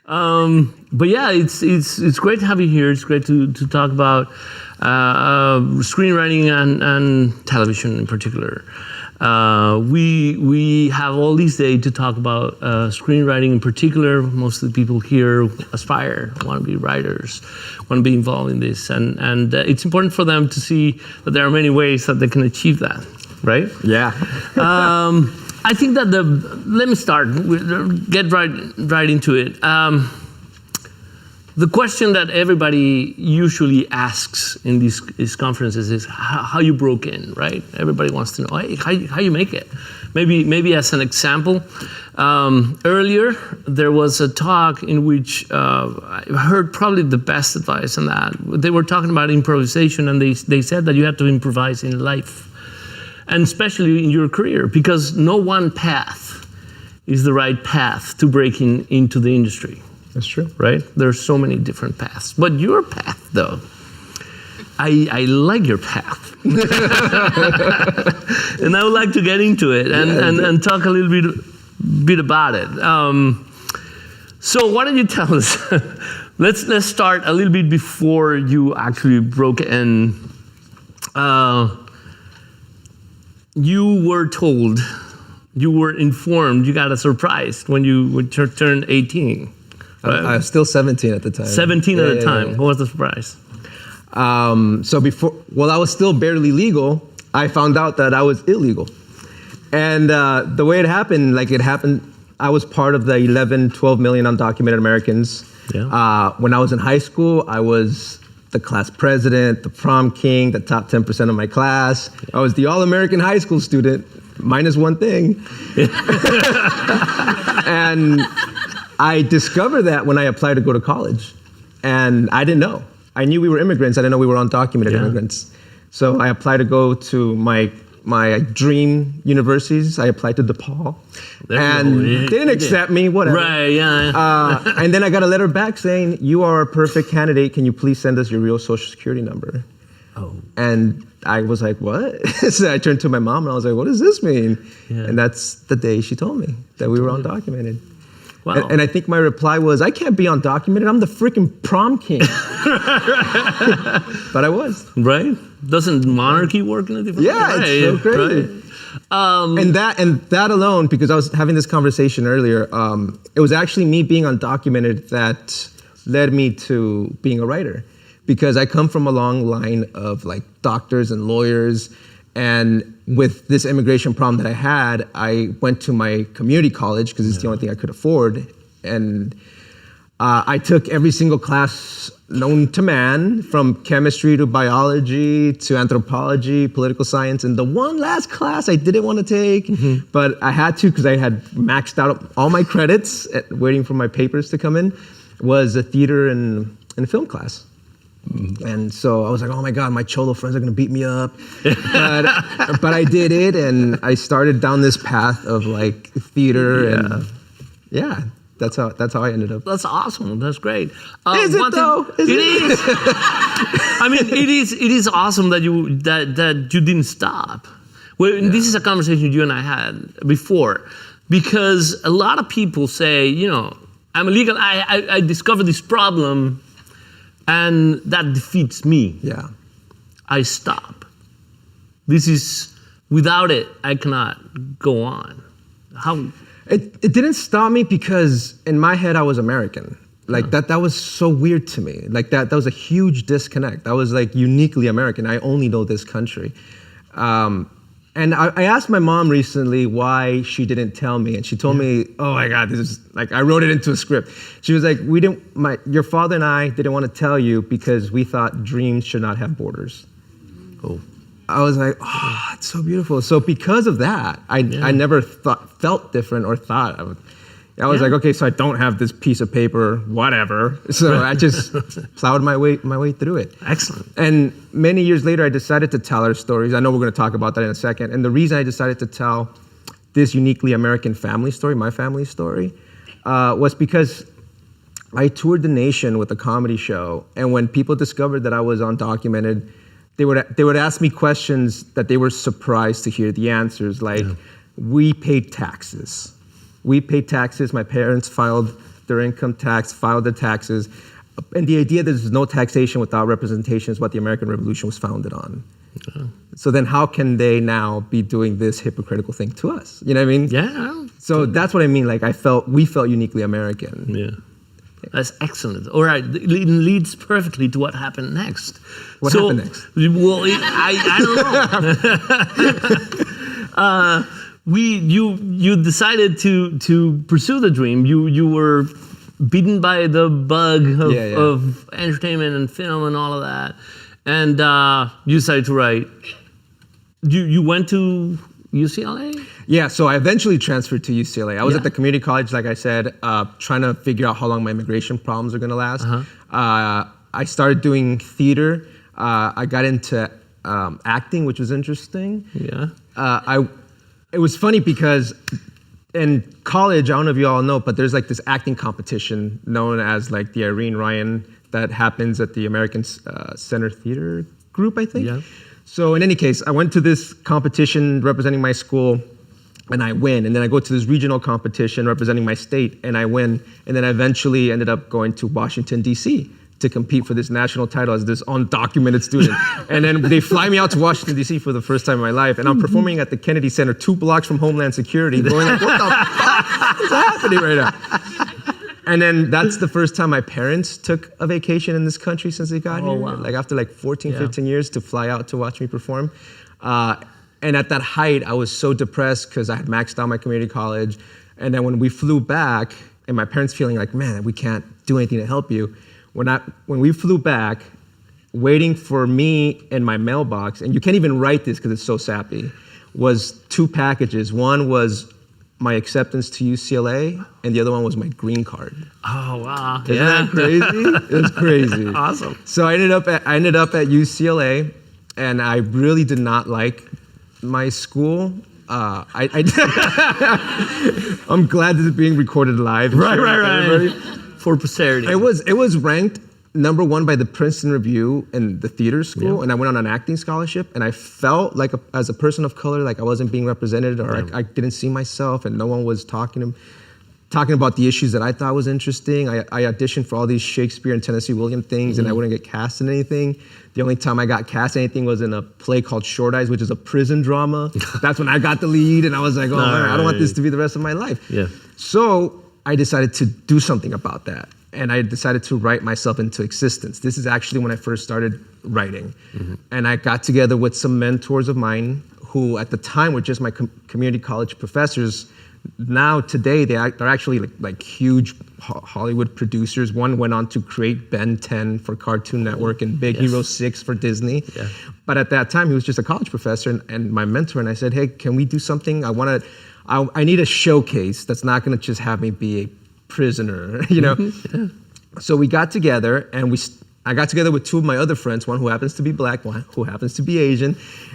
But yeah, it's great to have you here. It's great to talk about screenwriting and television in particular. We have all these days to talk about screenwriting in particular. Most of the people here aspire, want to be writers, want to be involved in this, and it's important for them to see that there are many ways that they can achieve that, right? Yeah. I think that let me start, get right into it. The question that everybody usually asks in these conferences is how you broke in, right? Everybody wants to know, hey, how you make it? Maybe as an example, earlier there was a talk in which I heard probably the best advice on that. They were talking about improvisation, and they said that you have to improvise in life, and especially in your career, because no one path is the right path to breaking into the industry. That's true. Right? There's so many different paths. But your path, though, I like your path. And I would like to get into it and talk a little bit about it. So why don't you tell us, let's start a little bit before you actually broke in. You were told, you were informed, you got a surprise when you turned 18. I was still 17 at the time. 17 at the time. Yeah. What was the surprise? So while I was still barely legal, I found out that I was illegal. And the way it happened, I was part of the 12 million undocumented Americans. Yeah. When I was in high school, I was the class president, the prom king, the top 10% of my class. I was the all-American high school student, minus one thing. And I discovered that when I applied to go to college, and I didn't know. I knew we were immigrants. I didn't know we were undocumented immigrants. So I applied to go to my dream universities. I applied to DePaul, and they didn't accept me. Whatever. Right? Yeah. And then I got a letter back saying, "You are a perfect candidate. Can you please send us your real Social Security number?" Oh. And I was like, "What?" So I turned to my mom and I was like, "What does this mean?" Yeah. And that's the day she told me that we were undocumented. Wow. And I think my reply was, I can't be undocumented. I'm the freaking prom king. But I was. Right? Doesn't monarchy work in a different way? Yeah, it's so crazy. Right. And that alone, because I was having this conversation earlier, it was actually me being undocumented that led me to being a writer. Because I come from a long line of doctors and lawyers. And with this immigration problem that I had, I went to my community college because it's the only thing I could afford. And I took every single class known to man, from chemistry to biology to anthropology, political science. And the one last class I didn't want to take, but I had to because I had maxed out all my credits waiting for my papers to come in, was a theater and film class. And so I was like, oh my God, my cholo friends are gonna beat me up. But I did it, and I started down this path of theater, and that's how I ended up. That's awesome. That's great. Is it though? It is. I mean, it is awesome that you didn't stop. Well, this is a conversation you and I had before, because a lot of people say, I'm illegal. I discovered this problem, and that defeats me. Yeah. I stop. This is, without it, I cannot go on. How? It didn't stop me because in my head I was American. That was so weird to me. That was a huge disconnect. I was uniquely American. I only know this country. And I asked my mom recently why she didn't tell me, and she told me, oh my God, this is I wrote it into a script. She was like, your father and I didn't want to tell you because we thought dreams should not have borders. Oh. I was like, oh, it's so beautiful. So because of that, I never felt different or thought I would. I was like, okay, so I don't have this piece of paper, whatever. So I just plowed my way through it. Excellent. And many years later, I decided to tell our stories. I know we're going to talk about that in a second. And the reason I decided to tell this uniquely American family story, my family story, was because I toured the nation with a comedy show. And when people discovered that I was undocumented, they would ask me questions that they were surprised to hear the answers, we paid taxes. We paid taxes. My parents filed their income tax, filed their taxes. And the idea that there's no taxation without representation is what the American Revolution was founded on. Okay. So then how can they now be doing this hypocritical thing to us? You know what I mean? Yeah. So that's what I mean. Like we felt uniquely American. Yeah. That's excellent. All right, it leads perfectly to what happened next. What happened next? Well, I don't know. You decided to pursue the dream. You were beaten by the bug of entertainment and film and all of that, and you decided to write. You went to UCLA? Yeah, so I eventually transferred to UCLA. I was at the community college, like I said, trying to figure out how long my immigration problems are gonna last. I started doing theater. I got into acting, which was interesting. Yeah. It was funny because in college, I don't know if you all know, but there's like this acting competition known as like the Irene Ryan that happens at the American Center Theater Group, I think. Yeah. So in any case, I went to this competition representing my school, and I win. And then I go to this regional competition representing my state, and I win. And then I eventually ended up going to Washington, D.C. to compete for this national title as this undocumented student. And then they fly me out to Washington, D.C. for the first time in my life. And I'm performing at the Kennedy Center 2 blocks from Homeland Security, going like, what the fuck is happening right now? And then that's the first time my parents took a vacation in this country since they got here. Wow. Like after like 14, 15 years to fly out to watch me perform. And at that height, I was so depressed because I had maxed out my community college. And then when we flew back, and my parents feeling like, man, we can't do anything to help you. When we flew back, waiting for me in my mailbox, and you can't even write this because it's so sappy, was 2 packages. One was my acceptance to UCLA, and the other one was my green card. Oh wow! Isn't that crazy? It was crazy. Awesome. So I ended up at UCLA, and I really did not like my school. I'm glad this is being recorded live. Right. For posterity. It was ranked #1 by the Princeton Review in the theater school, and I went on an acting scholarship, and I felt like as a person of color, like I wasn't being represented, or I didn't see myself, and no one was talking about the issues that I thought was interesting. I auditioned for all these Shakespeare and Tennessee Williams things, and I wouldn't get cast in anything. The only time I got cast in anything was in a play called Short Eyes, which is a prison drama. That's when I got the lead, and I was like, I don't want this to be the rest of my life. Yeah. So I decided to do something about that. And I decided to write myself into existence. This is actually when I first started writing. And I got together with some mentors of mine who at the time were just my community college professors. Now today, they're actually like huge Hollywood producers. One went on to create Ben 10 for Cartoon Network and Big Hero 6 for Disney. Yeah. But at that time, he was just a college professor and my mentor. And I said, hey, can we do something? I need a showcase that's not gonna just have me be a prisoner, you know? So we got together, and I got together with 2 of my other friends, one who happens to be black, one who happens to be Asian,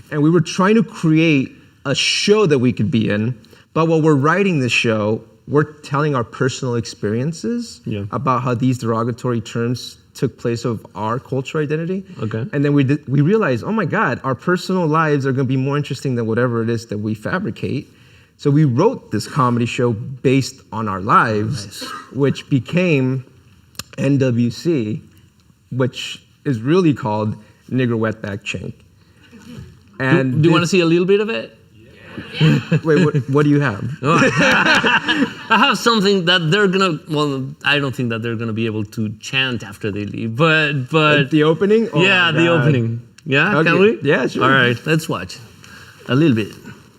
and we were trying to create a show that we could be in. But while we're writing this show, we're telling our personal experiences about how these derogatory terms took place of our cultural identity. Okay. And then we realized, oh my God, our personal lives are gonna be more interesting than whatever it is that we fabricate. So we wrote this comedy show based on our lives, which became NWC, which is really called Nigger Wetback Chink. And do you want to see a little bit of it? Yeah. Wait, what do you have? I have something that they're gonna. Well, I don't think that they're gonna be able to chant after they leave, but the opening. Oh yeah, the opening. Yeah, okay. Can we? Yeah, sure. All right, let's watch a little bit.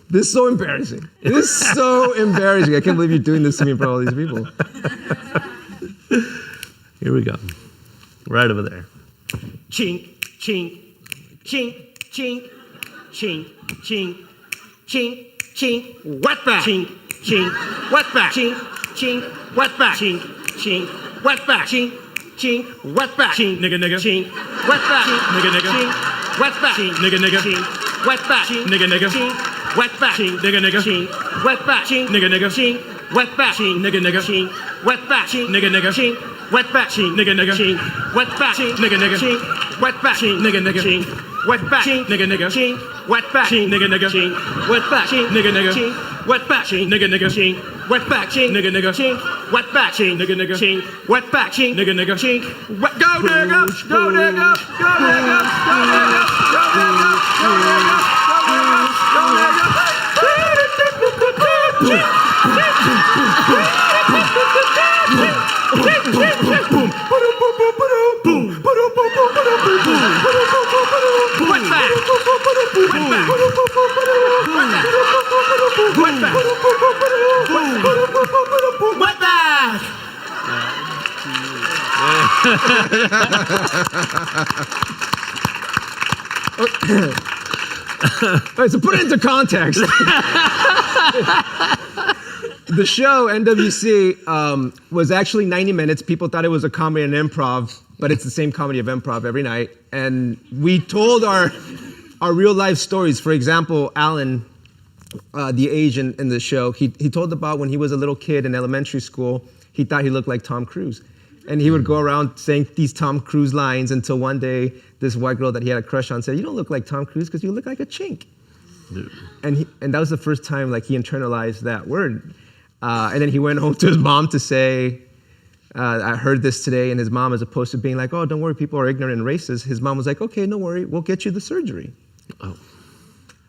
This is so embarrassing. This is so embarrassing. I can't believe you're doing this to me in front of all these people. Here we go. Right over there. Chink, chink, chink, chink, chink, chink, chink, chink, wetback. Chink, chink, wetback. Chink, chink, wetback. Chink, chink, wetback. Chink, chink, wetback. Chink, nigga, chink, wetback. Chink, nigga, chink, wetback. Chink, nigga, chink, wetback. Chink, nigga, chink, wetback. Chink, nigga, chink, wetback. Chink, nigga, chink, wetback. Chink, nigga, chink, wetback. Chink, nigga, chink, wetback. Chink, nigga, chink, wetback. Chink, nigga, chink, wetback. Chink, nigga, chink, wetback, chink, wetback, chink, wetback, chink, wetback, chink, wetback, chink, wetback, chink, wetback, chink, wet. Go nigga, go nigga, go nigga, go nigga, go nigga, go nigga, go nigga, go nigga. All right, so put it into context. The show, NWC, was actually 90 minutes. People thought it was a comedy and improv, but it's the same comedy of improv every night. And we told our real life stories. For example, Alan, the Asian in the show, he told about when he was a little kid in elementary school, he thought he looked like Tom Cruise. And he would go around saying these Tom Cruise lines until one day, this white girl that he had a crush on said, "You don't look like Tom Cruise because you look like a chink." And that was the first time like he internalized that word. And then he went home to his mom to say, I heard this today, and his mom, as opposed to being like, "Oh, don't worry, people are ignorant and racist," his mom was like, "Okay, no worry, we'll get you the surgery." Oh.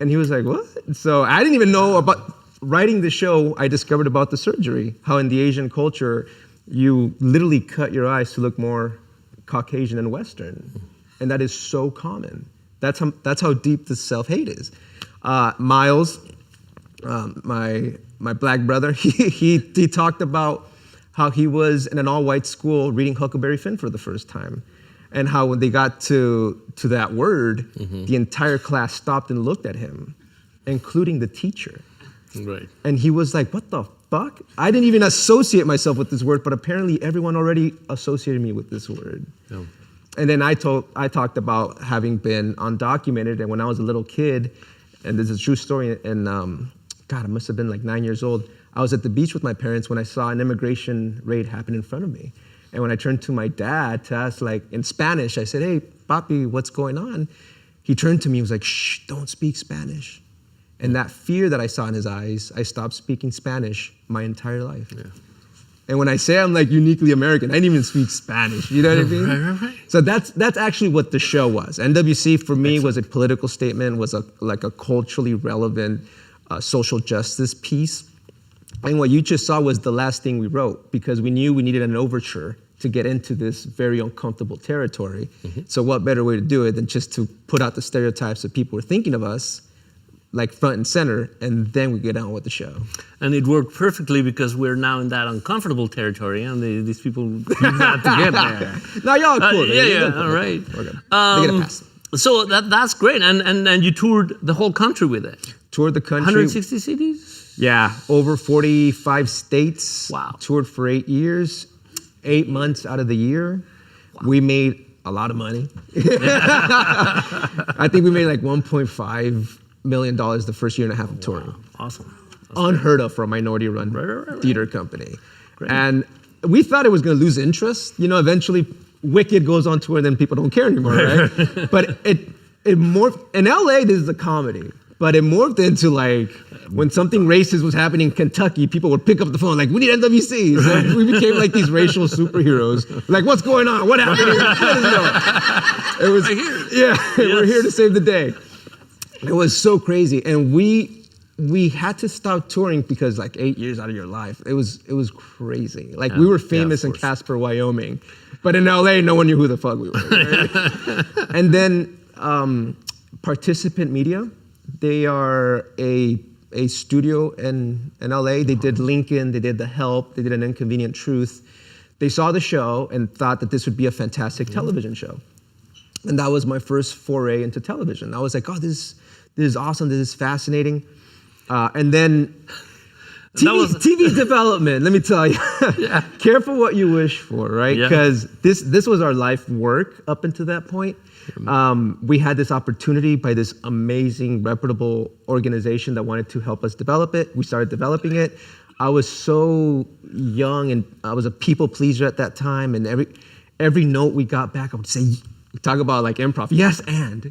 And he was like, "What?" So I didn't even know about writing the show. I discovered about the surgery, how in the Asian culture, you literally cut your eyes to look more Caucasian and Western. And that is so common. That's how deep the self-hate is. Miles, my black brother, he talked about how he was in an all-white school reading Huckleberry Finn for the first time. And how when they got to that word, the entire class stopped and looked at him, including the teacher. Right. And he was like, "What the fuck?" I didn't even associate myself with this word, but apparently everyone already associated me with this word. Yeah. And then I talked about having been undocumented, and when I was a little kid, and this is a true story, and God, I must have been like 9 years old, I was at the beach with my parents when I saw an immigration raid happen in front of me. And when I turned to my dad to ask, like, in Spanish, I said, "Hey, papi, what's going on?" He turned to me and was like, "Shh, don't speak Spanish." And that fear that I saw in his eyes, I stopped speaking Spanish my entire life. Yeah. And when I say I'm like uniquely American, I didn't even speak Spanish. You know what I mean? Right. So that's actually what the show was. NWC for me was a political statement, was like a culturally relevant social justice piece. And what you just saw was the last thing we wrote, because we knew we needed an overture to get into this very uncomfortable territory. So what better way to do it than just to put out the stereotypes that people were thinking of us, like front and center, and then we get on with the show. And it worked perfectly because we're now in that uncomfortable territory, and these people have to get there. No, y'all are cool. Yeah, all right. We're good. They get a pass. So that's great, and you toured the whole country with it. Toured the country. 160 cities? Yeah, over 45 states. Wow. Toured for 8 years, 8 months out of the year. Wow. We made a lot of money. I think we made like $1.5 million the first year and a half of touring. Wow. Awesome. Unheard of for a minority-run theater company. Great. And we thought it was going to lose interest. You know, eventually Wicked goes on tour, and then people don't care anymore, right? But it morphed. In LA, this is a comedy. But it morphed into like, when something racist was happening in Kentucky, people would pick up the phone like, "We need NWC." So we became like these racial superheroes. Like, "What's going on? What happened here?" It was, we're here to save the day. It was so crazy. And we had to stop touring because like 8 years out of your life, it was crazy. Like we were famous in Casper, Wyoming, but in LA, no one knew who the fuck we were. Right? And then Participant Media, they are a studio in LA. They did Lincoln, they did The Help, they did An Inconvenient Truth. They saw the show and thought that this would be a fantastic television show. And that was my first foray into television. I was like, "Oh, this is awesome, this is fascinating." And then TV development, let me tell you. Careful what you wish for, right? Because this was our life work up until that point. We had this opportunity by this amazing, reputable organization that wanted to help us develop it. We started developing it. I was so young, and I was a people pleaser at that time, and every note we got back, I would say, Talk about like improv. Yes, and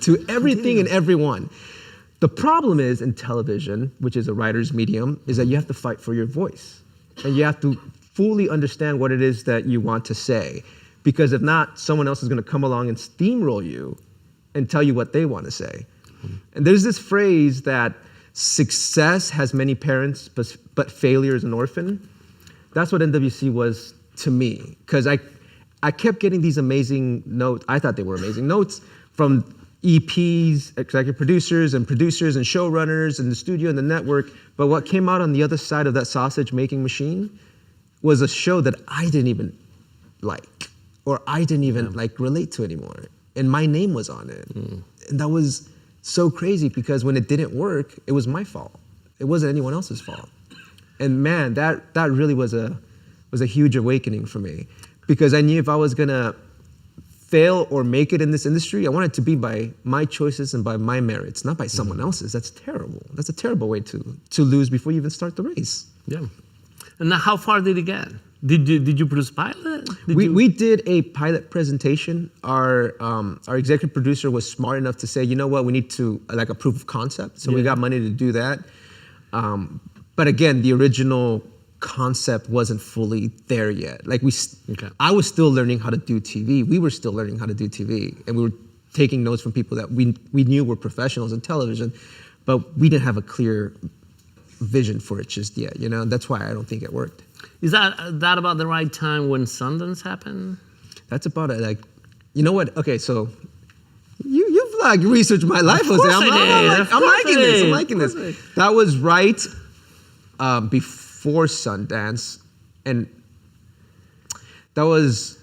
to everything and everyone. The problem is in television, which is a writer's medium, is that you have to fight for your voice. And you have to fully understand what it is that you want to say. Because if not, someone else is going to come along and steamroll you and tell you what they want to say. And there's this phrase that success has many parents, but failure is an orphan. That's what NWC was to me. Because I kept getting these amazing notes. I thought they were amazing notes from EPs, executive producers and showrunners in the studio and the network. But what came out on the other side of that sausage making machine was a show that I didn't even like, or I didn't even like relate to anymore. And my name was on it. And that was so crazy because when it didn't work, it was my fault. It wasn't anyone else's fault. And man, that really was a huge awakening for me, because I knew if I was gonna fail or make it in this industry, I wanted it to be by my choices and by my merits, not by someone else's. That's terrible. That's a terrible way to lose before you even start the race. Yeah. And now how far did it get? Did you produce pilot? We did a pilot presentation. Our executive producer was smart enough to say, you know what, we need to like a proof of concept. So we got money to do that. But again, the original concept wasn't fully there yet. Like I was still learning how to do TV. We were still learning how to do TV, and we were taking notes from people that we knew were professionals in television, but we didn't have a clear vision for it just yet. You know, that's why I don't think it worked. Is that about the right time when Sundance happened? That's about it. Like, you know what? Okay, so you've like researched my life, Jose. I'm liking this. That was right before Sundance, and that was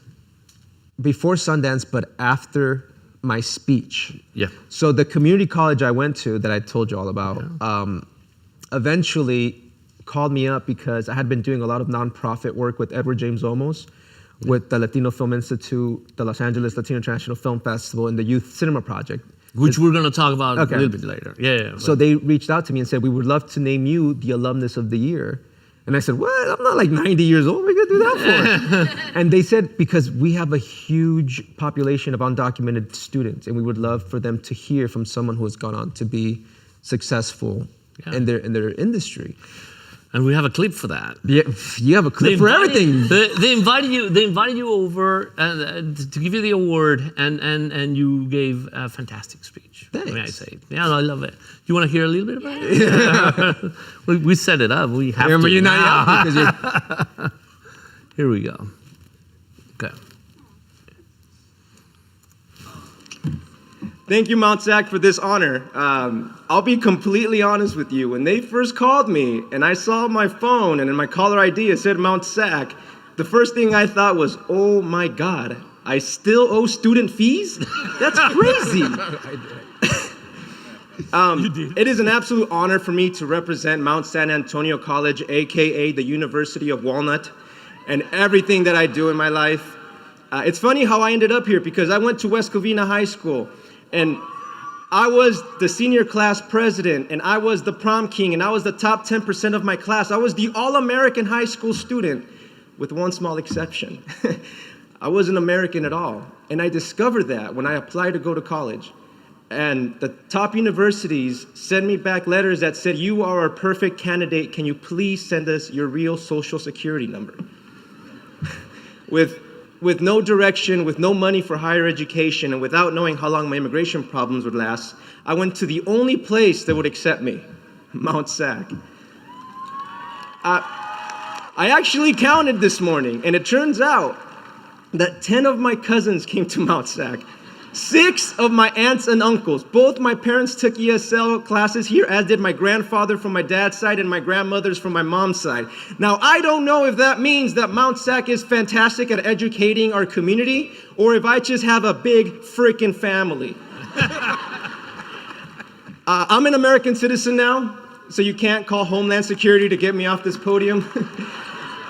before Sundance, but after my speech. Yeah. So the community college I went to that I told you all about, eventually called me up because I had been doing a lot of nonprofit work with Edward James Olmos, with the Latino Film Institute, the Los Angeles Latino International Film Festival, and the Youth Cinema Project. Which we're going to talk about a little bit later. Yeah. So they reached out to me and said, we would love to name you the alumnus of the year. And I said, what? I'm not like 90 years old. What are we going to do that for? And they said, because we have a huge population of undocumented students, and we would love for them to hear from someone who has gone on to be successful in their industry. And we have a clip for that. Yeah, you have a clip for everything. They invited you over to give you the award, and you gave a fantastic speech. Thanks. May I say? Yeah, I love it. You want to hear a little bit about it? Yeah. we set it up. We have to. You're not because Here we go. Okay. Thank you, Mount Sac, for this honor. I'll be completely honest with you. When they first called me and I saw my phone and in my caller ID it said Mount Sac, the first thing I thought was, oh my God, I still owe student fees? That's crazy. It is an absolute honor for me to represent Mount San Antonio College, AKA the University of Walnut, and everything that I do in my life. It's funny how I ended up here because I went to West Covina High School. And I was the senior class president, and I was the prom king, and I was the top 10% of my class. I was the all-American high school student, with one small exception. I wasn't American at all. And I discovered that when I applied to go to college. And the top universities sent me back letters that said, you are our perfect candidate. Can you please send us your real social security number? With no direction, with no money for higher education, and without knowing how long my immigration problems would last, I went to the only place that would accept me, Mount Sac. I actually counted this morning, and it turns out that 10 of my cousins came to Mount Sac. 6 of my aunts and uncles. Both my parents took ESL classes here, as did my grandfather from my dad's side and my grandmother's from my mom's side. Now, I don't know if that means that Mount Sac is fantastic at educating our community, or if I just have a big freaking family. I'm an American citizen now, so you can't call Homeland Security to get me off this podium.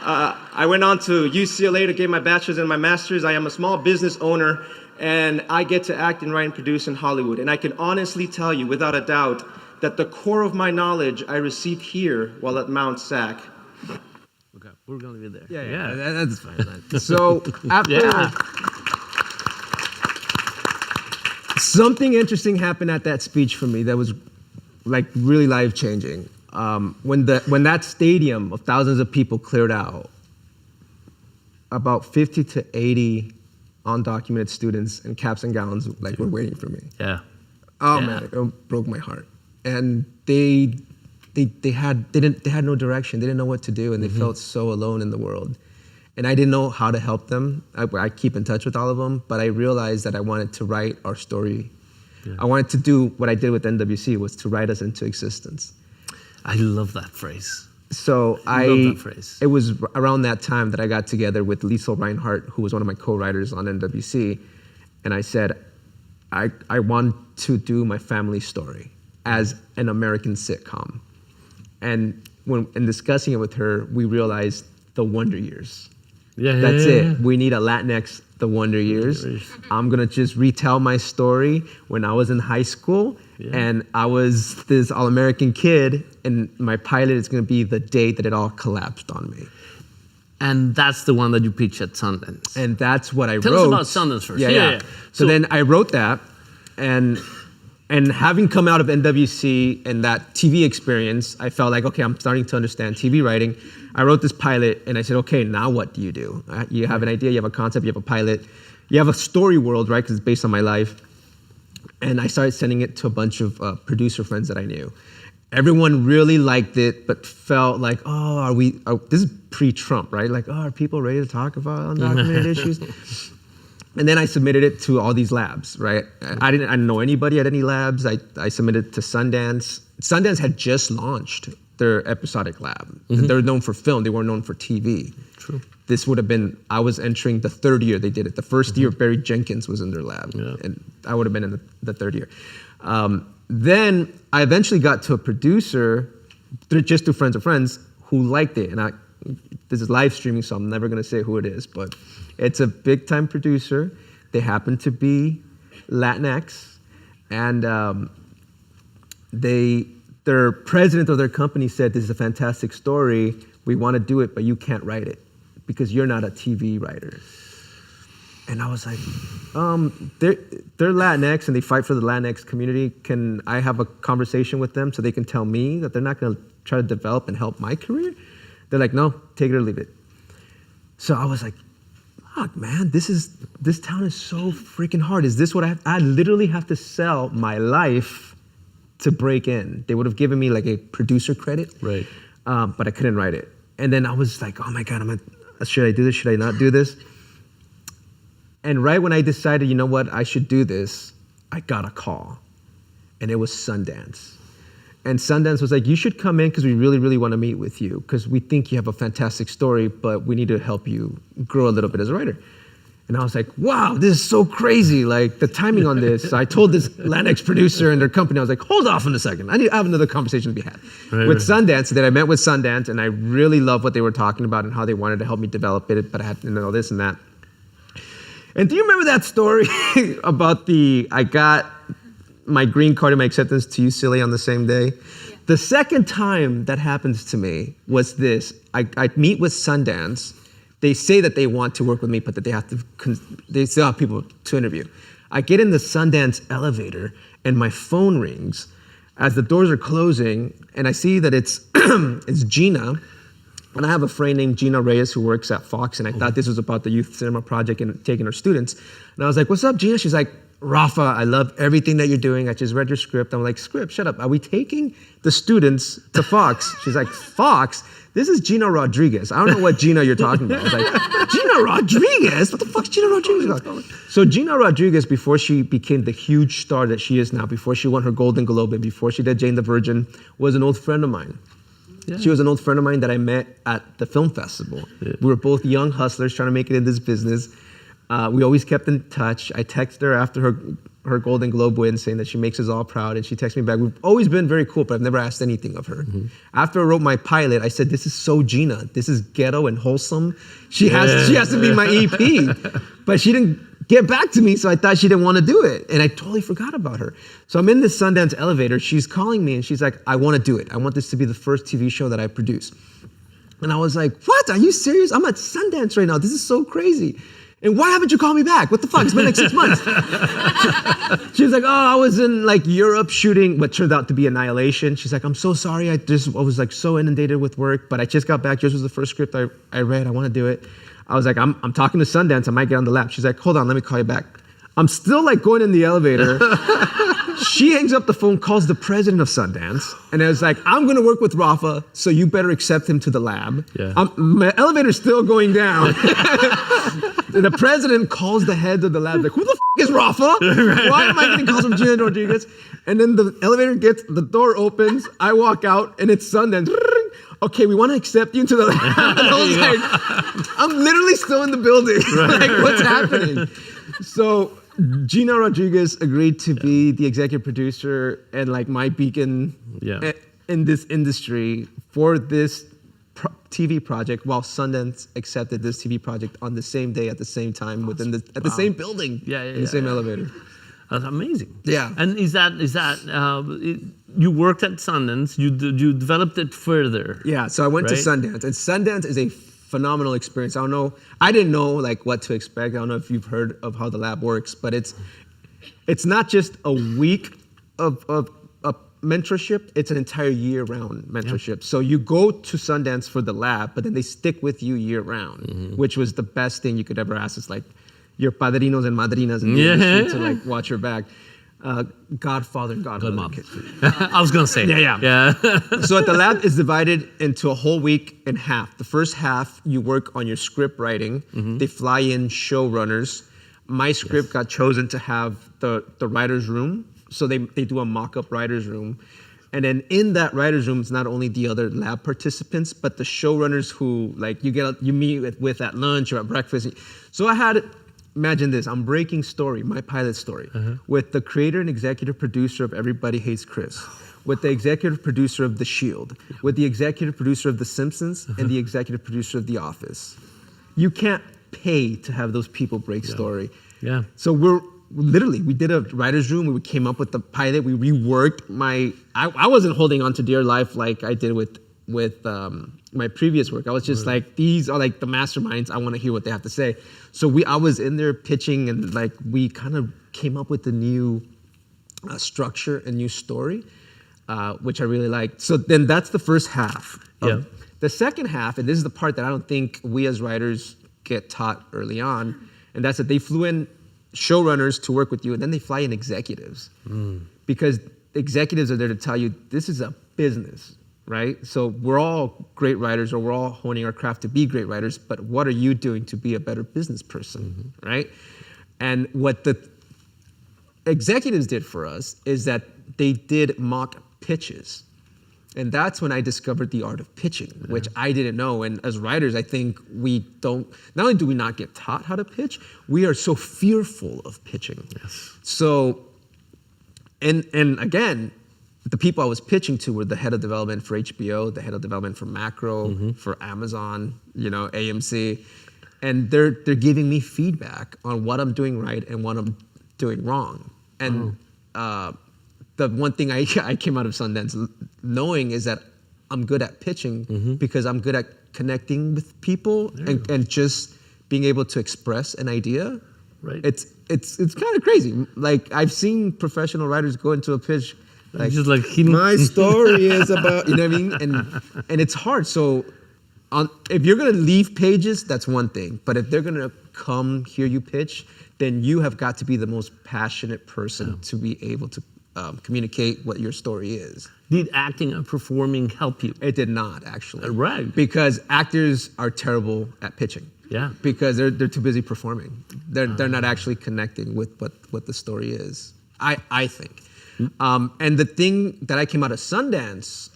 I went on to UCLA to get my bachelor's and my master's. I am a small business owner, and I get to act and write and produce in Hollywood. And I can honestly tell you, without a doubt, that the core of my knowledge I received here while at Mount Sac. Okay, we're going to be there. Yeah, that's fine. So after... something interesting happened at that speech for me that was like really life-changing. When that stadium of thousands of people cleared out, about 50 to 80 undocumented students in caps and gowns like were waiting for me. Yeah. Oh man, it broke my heart. And they had no direction. They didn't know what to do, and they felt so alone in the world. And I didn't know how to help them. I keep in touch with all of them, but I realized that I wanted to write our story. Yeah. I wanted to do what I did with NWC, was to write us into existence. I love that phrase. So it was around that time that I got together with Liesl Reinhardt, who was one of my co-writers on NWC, and I said, I want to do my family story as an American sitcom. And in discussing it with her, we realized the Wonder Years. That's it. We need a Latinx The Wonder Years. I'm gonna just retell my story when I was in high school, and I was this all-American kid, and my pilot is gonna be the day that it all collapsed on me. And that's the one that you pitched at Sundance. And that's what I wrote. Tell us about Sundance first. Yeah. So then I wrote that, and having come out of NWC and that TV experience, I felt like, okay, I'm starting to understand TV writing. I wrote this pilot, and I said, okay, now what do? You have an idea, you have a concept, you have a pilot, you have a story world, right, because it's based on my life. And I started sending it to a bunch of producer friends that I knew. Everyone really liked it, but felt like, this is pre-Trump, right? Like, are people ready to talk about undocumented issues? And then I submitted it to all these labs, right? I didn't know anybody at any labs. I submitted to Sundance. Sundance had just launched their episodic lab. They're known for film, they weren't known for TV. True. This would have been, I was entering the third year they did it. The first year, Barry Jenkins was in their lab, and I would have been in the third year. Then I eventually got to a producer, just through friends of friends, who liked it. And this is live streaming, so I'm never gonna say who it is, but it's a big time producer. They happen to be Latinx, and their president of their company said, this is a fantastic story. We wanna do it, but you can't write it because you're not a TV writer. And I was like, they're Latinx and they fight for the Latinx community. Can I have a conversation with them so they can tell me that they're not gonna try to develop and help my career? They're like, no, take it or leave it. So I was like, fuck, man, this town is so freaking hard. Is this what I literally have to sell my life to break in. They would have given me like a producer credit, right? But I couldn't write it. And then I was like, oh my God, should I do this? Should I not do this? And right when I decided, you know what, I should do this, I got a call. And it was Sundance. And Sundance was like, you should come in because we really, really want to meet with you because we think you have a fantastic story, but we need to help you grow a little bit as a writer. And I was like, wow, this is so crazy. Like the timing on this. I told this Latinx producer and their company, I was like, hold off in a second. I have another conversation to be had. With Sundance, then I met with Sundance and I really loved what they were talking about and how they wanted to help me develop it, but I had to know this and that. And do you remember that story about I got my green card and my acceptance to UCLA on the same day? Yeah. The second time that happens to me was this. I meet with Sundance. They say that they want to work with me, but that they still have people to interview. I get in the Sundance elevator and my phone rings as the doors are closing and I see that it's Gina. And I have a friend named Gina Reyes who works at Fox, and I thought this was about the Youth Cinema Project and taking her students. And I was like, what's up, Gina? She's like, Rafa, I love everything that you're doing. I just read your script. I'm like, script, shut up. Are we taking the students to Fox? She's like, Fox? This is Gina Rodriguez. I don't know what Gina you're talking about. I was like, Gina Rodriguez? What the fuck's Gina Rodriguez about? So Gina Rodriguez, before she became the huge star that she is now, before she won her Golden Globe and before she did Jane the Virgin, was an old friend of mine. Yeah. She was an old friend of mine that I met at the film festival. Yeah. We were both young hustlers trying to make it in this business. We always kept in touch. I texted her after her Golden Globe win saying that she makes us all proud, and she texted me back. We've always been very cool, but I've never asked anything of her. Mm-hmm. After I wrote my pilot, I said, this is so Gina. This is ghetto and wholesome. She has to be my EP. But she didn't get back to me, so I thought she didn't want to do it. And I totally forgot about her. So I'm in this Sundance elevator. She's calling me, and she's like, I want to do it. I want this to be the first TV show that I produce. And I was like, what? Are you serious? I'm at Sundance right now. This is so crazy. And why haven't you called me back? What the fuck? It's been like 6 months. She was like, oh, I was in like Europe shooting what turned out to be Annihilation. She's like, I'm so sorry. I was like so inundated with work, but I just got back. Yours was the first script I read. I want to do it. I was like, I'm talking to Sundance. I might get on the lap. She's like, hold on, let me call you back. I'm still like going in the elevator. She hangs up the phone, calls the president of Sundance, and I was like, I'm going to work with Rafa, so you better accept him to the lab. Yeah. My elevator's still going down. The president calls the head of the lab, like, who the is Rafa? Why am I getting calls from Gina Rodriguez? And then the elevator the door opens, I walk out, and it's Sundance. Okay, we want to accept you into the lab. And I was like, I'm literally still in the building. Like, what's happening? So Gina Rodriguez agreed to be the executive producer and like my beacon in this industry for this TV project, while Sundance accepted this TV project on the same day at the same time at the same building, in the same elevator. That's amazing. Yeah. And is that you worked at Sundance? You developed it further. Yeah. So I went to Sundance, and Sundance is a phenomenal experience. I didn't know like what to expect. I don't know if you've heard of how the lab works, but it's not just a week of mentorship, it's an entire year-round mentorship. So you go to Sundance for the lab, but then they stick with you year-round, which was the best thing you could ever ask. It's like your padrinos and madrinas in the industry to like watch your back. Godfather and godmother. I was gonna say. Yeah. So at the lab is divided into a whole week in half. The first half you work on your script writing. They fly in showrunners. My script got chosen to have the writer's room. So they do a mock-up writer's room. And then in that writer's room, it's not only the other lab participants, but the showrunners who like you meet with at lunch or at breakfast. So I had, imagine this, I'm breaking story, my pilot story, with the creator and executive producer of Everybody Hates Chris, with the executive producer of The Shield, with the executive producer of The Simpsons, and the executive producer of The Office. You can't pay to have those people break story. Yeah. So we did a writer's room. We came up with the pilot. We reworked I wasn't holding on to dear life like I did with my previous work. I was just like, these are like the masterminds. I want to hear what they have to say. So I was in there pitching, and like we kind of came up with a new structure, a new story, which I really liked. So then that's the first half. The second half, and this is the part that I don't think we as writers get taught early on, and that's that they flew in showrunners to work with you, and then they fly in executives because executives are there to tell you this is a business, right? So we're all great writers, or we're all honing our craft to be great writers, but what are you doing to be a better business person, right? And what the executives did for us is that they did mock pitches. And that's when I discovered the art of pitching, which I didn't know. And as writers, I think not only do we not get taught how to pitch, we are so fearful of pitching. Yes. So, and again, the people I was pitching to were the head of development for HBO, the head of development for Macro, for Amazon, AMC. And they're giving me feedback on what I'm doing right and what I'm doing wrong. And the one thing I came out of Sundance knowing is that I'm good at pitching because I'm good at connecting with people and just being able to express an idea. Right. It's kind of crazy. Like I've seen professional writers go into a pitch like, just like my story is about, you know what I mean? And it's hard. So if you're gonna leave pages, that's one thing. But if they're gonna come hear you pitch, then you have got to be the most passionate person to be able to communicate what your story is. Did acting and performing help you? It did not, actually. Right. Because actors are terrible at pitching. Yeah. Because they're too busy performing. They're not actually connecting with what the story is, I think. And the thing that I came out of Sundance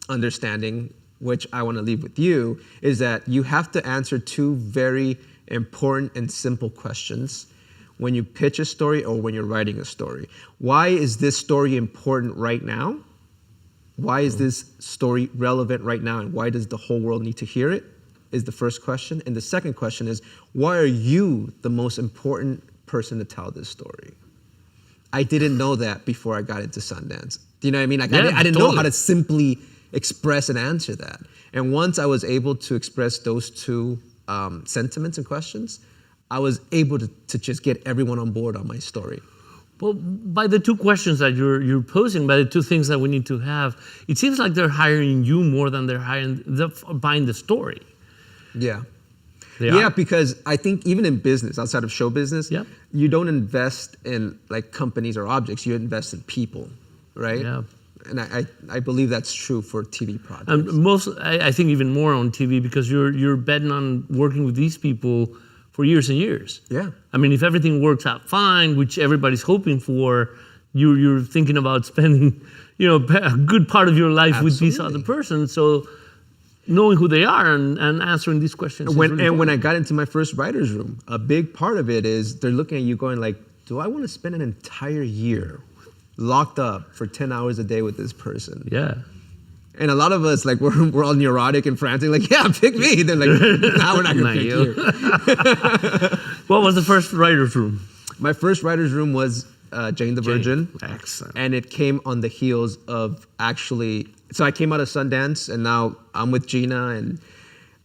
understanding, which I want to leave with you, is that you have to answer two very important and simple questions when you pitch a story or when you're writing a story. Why is this story important right now? Why is this story relevant right now, and why does the whole world need to hear it? Is the first question. And the second question is, why are you the most important person to tell this story? I didn't know that before I got into Sundance. Do you know what I mean? Like I didn't know how to simply express and answer that. And once I was able to express those two sentiments and questions, I was able to just get everyone on board on my story. Well, by the two questions that you're posing, by the two things that we need to have, it seems like they're hiring you more than they're buying the story. Yeah. They are. Because I think even in business, outside of show business, Yep. you don't invest in like companies or objects, you invest in people, right? Yeah. And I believe that's true for TV projects. I think even more on TV because you're betting on working with these people for years and years. Yeah. I mean, if everything works out fine, which everybody's hoping for, you're thinking about spending, a good part of your life with this other person. So knowing who they are and answering these questions. When I got into my first writer's room, a big part of it is they're looking at you going like, do I want to spend an entire year locked up for 10 hours a day with this person? Yeah. And a lot of us, like, we're all neurotic and frantic, like, yeah, pick me. They're like, nah, we're not going to pick you. What was the first writer's room? My first writer's room was Jane the Virgin. Excellent. And it came on the heels of so I came out of Sundance, and now I'm with Gina,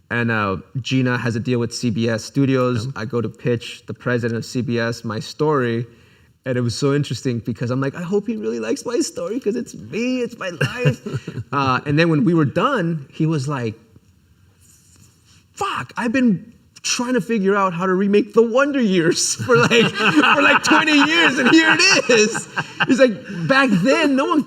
and Gina has a deal with CBS Studios. I go to pitch the president of CBS my story. And it was so interesting because I'm like, I hope he really likes my story because it's me, it's my life. And then when we were done, he was like, fuck, I've been trying to figure out how to remake The Wonder Years for like 20 years, and here it is. He's like, back then, no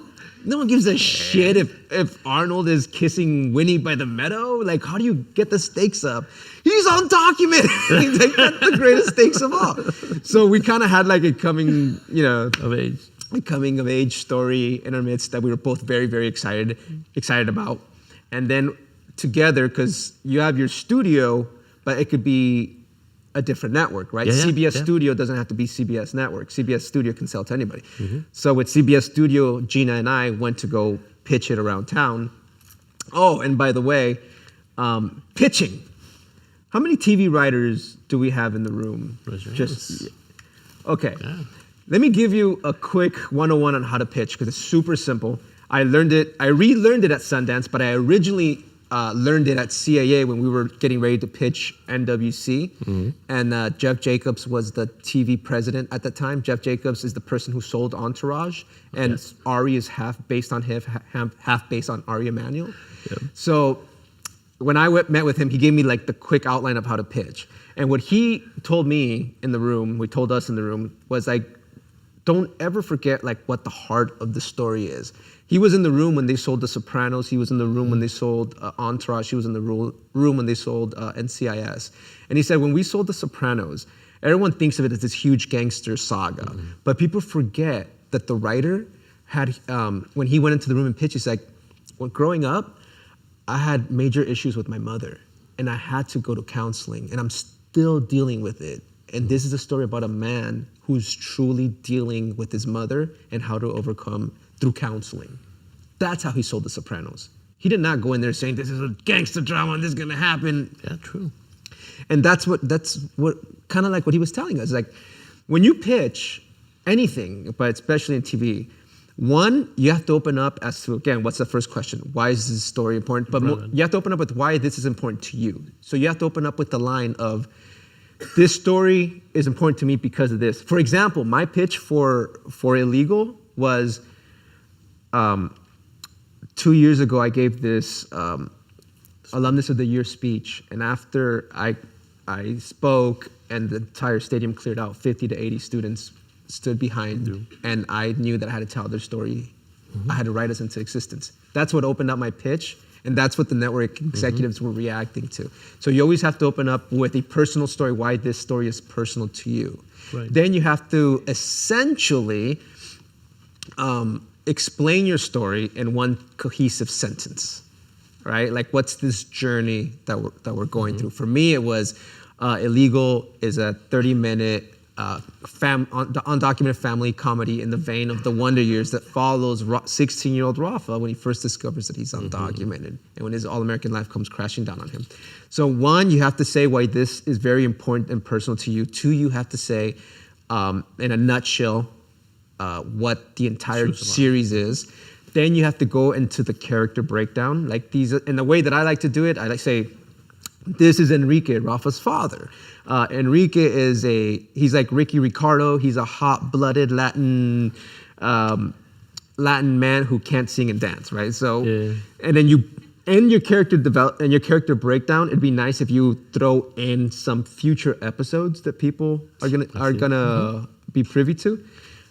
one gives a shit if Arnold is kissing Winnie by the meadow. Like, how do you get the stakes up? He's undocumented. He's like, that's the greatest stakes of all. So we kind of had like a coming of age story in our midst that we were both very, very excited about. And then together, because you have your studio, but it could be a different network, right? CBS Studio doesn't have to be CBS Network. CBS Studio can sell to anybody. So with CBS Studio, Gina and I went to go pitch it around town. Oh, and by the way, pitching. How many TV writers do we have in the room? Okay. Yeah. Let me give you a quick 101 on how to pitch because it's super simple. I relearned it at Sundance, but I originally learned it at CAA when we were getting ready to pitch NWC. And Jeff Jacobs was the TV president at the time. Jeff Jacobs is the person who sold Entourage, and Ari is half based on him, half based on Ari Emanuel. Yep. So when I met with him, he gave me like the quick outline of how to pitch. And what he told me in the room, we told us in the room, was like, don't ever forget like what the heart of the story is. He was in the room when they sold The Sopranos. He was in the room when they sold Entourage. He was in the room when they sold NCIS. And he said, when we sold The Sopranos, everyone thinks of it as this huge gangster saga. But people forget that the writer had, when he went into the room and pitched, he's like, well, growing up, I had major issues with my mother. And I had to go to counseling. And I'm still dealing with it. And this is a story about a man who's truly dealing with his mother and how to overcome through counseling. That's how he sold The Sopranos. He did not go in there saying, this is a gangster drama and this is gonna happen. Yeah, true. And that's what kind of like what he was telling us. Like, when you pitch anything, but especially in TV, one, you have to open up as to, again, what's the first question? Why is this story important? But you have to open up with why this is important to you. So you have to open up with the line of, this story is important to me because of this. For example, my pitch for Illegal was, 2 years ago, I gave this alumnus of the year speech, and after I spoke and the entire stadium cleared out, 50 to 80 students stood behind, and I knew that I had to tell their story. I had to write us into existence. That's what opened up my pitch, and that's what the network executives were reacting to. So you always have to open up with a personal story, why this story is personal to you. Right. Then you have to essentially explain your story in one cohesive sentence, right? Like, what's this journey that we're going through? For me, it was Illegal is a 30-minute undocumented family comedy in the vein of The Wonder Years that follows 16-year-old Rafa when he first discovers that he's undocumented and when his all-American life comes crashing down on him. So one, you have to say why this is very important and personal to you. Two, you have to say, in a nutshell, what the entire series is. Then you have to go into the character breakdown. Like these, in the way that I like to do it, I like to say, This is Enrique, Rafa's father. Enrique he's like Ricky Ricardo. He's a hot-blooded Latin man who can't sing and dance, right? So, and then in your character and your character breakdown, it'd be nice if you throw in some future episodes that people are gonna be privy to.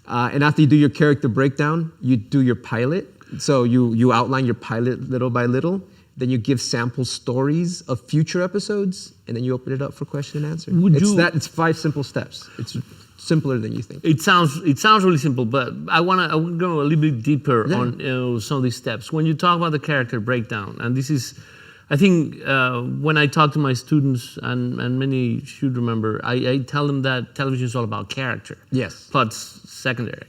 And after you do your character breakdown, you do your pilot. So you outline your pilot little by little. Then you give sample stories of future episodes, and then you open it up for question and answer. It's 5 simple steps. It's simpler than you think. It sounds really simple, but I want to go a little bit deeper on some of these steps. When you talk about the character breakdown, and this is, I think, when I talk to my students, and many should remember, I tell them that television is all about character. Yes. Plots secondary.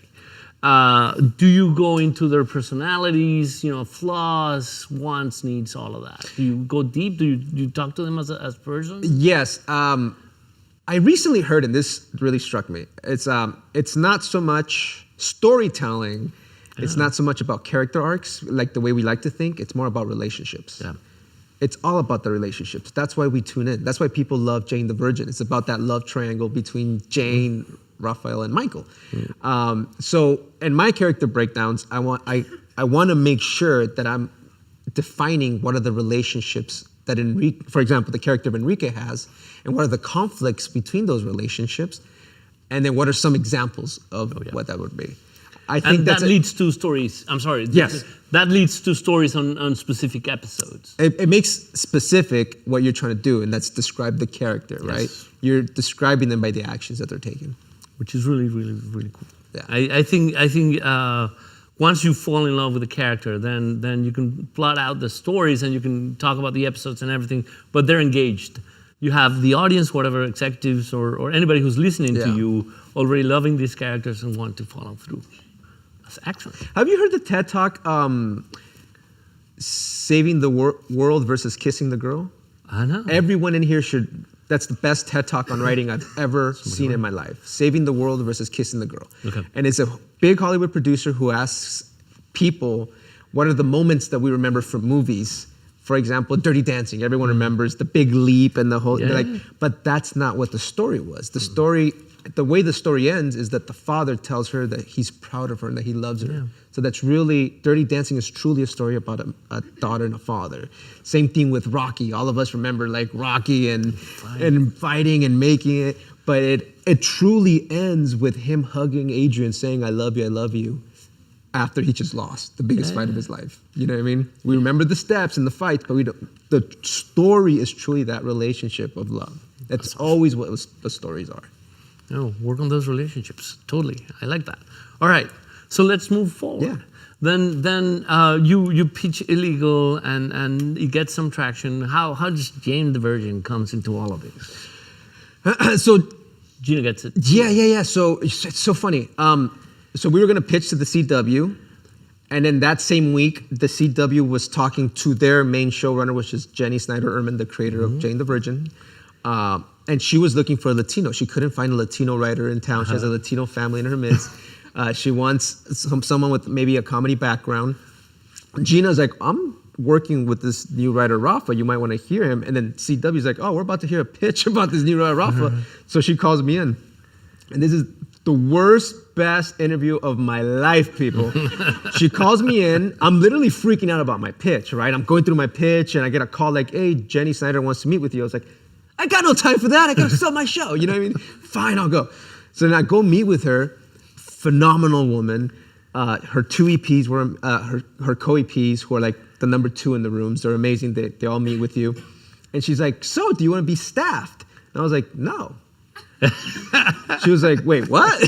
Do you go into their personalities, flaws, wants, needs, all of that? Do you go deep? Do you talk to them as a person? Yes. I recently heard, and this really struck me. It's not so much storytelling. It's not so much about character arcs, like the way we like to think. It's more about relationships. Yeah. It's all about the relationships. That's why we tune in. That's why people love Jane the Virgin. It's about that love triangle between Jane, Rafael, and Michael. So in my character breakdowns, I want to make sure that I'm defining what are the relationships that Enrique, for example, the character of Enrique has, and what are the conflicts between those relationships, and then what are some examples of what that would be. I think that leads to stories. I'm sorry. Yes. That leads to stories on specific episodes. It makes specific what you're trying to do, and that's describe the character, right? You're describing them by the actions that they're taking. Which is really, really, really cool. Yeah. I think once you fall in love with the character, then you can plot out the stories and you can talk about the episodes and everything, but they're engaged. You have the audience, whatever executives or anybody who's listening to you, already loving these characters and want to follow through. That's excellent. Have you heard the TED Talk, Saving the World versus Kissing the Girl? I know. Everyone in here should. That's the best TED Talk on writing I've ever seen in my life. Saving the World versus Kissing the Girl. Okay. And it's a big Hollywood producer who asks people, what are the moments that we remember from movies? For example, Dirty Dancing. Everyone remembers the big leap and the whole, but that's not what the story was. The story, the way the story ends is that the father tells her that he's proud of her and that he loves her. Yeah. So that's really, Dirty Dancing is truly a story about a daughter and a father. Same thing with Rocky. All of us remember like Rocky and fighting and making it, but it truly ends with him hugging Adrian saying, I love you, after he just lost the biggest fight of his life. You know what I mean? We remember the steps and the fights, but the story is truly that relationship of love. That's always what the stories are. No, work on those relationships. Totally. I like that. All right. So let's move forward. Yeah. Then you pitch Illegal and you get some traction. How does Jane the Virgin comes into all of this? So Gina gets it. Yeah. So it's so funny. So we were going to pitch to the CW, and then that same week, the CW was talking to their main showrunner, which is Jenny Snyder-Urman, the creator of Jane the Virgin. And she was looking for a Latino. She couldn't find a Latino writer in town. She has a Latino family in her midst. She wants someone with maybe a comedy background. Gina's like, I'm working with this new writer, Rafa. You might want to hear him. And then CW's like, oh, we're about to hear a pitch about this new writer, Rafa. So she calls me in. And this is the worst, best interview of my life, people. She calls me in. I'm literally freaking out about my pitch, right? I'm going through my pitch, and I get a call like, hey, Jenny Snyder wants to meet with you. I was like, I got no time for that. I got to sell my show. You know what I mean? Fine, I'll go. So then I go meet with her. Phenomenal woman. Her two EPs were, her co-EPs who are like the number 2 in the rooms. They're amazing. They all meet with you. And she's like, so do you want to be staffed? And I was like, no. She was like, wait, what?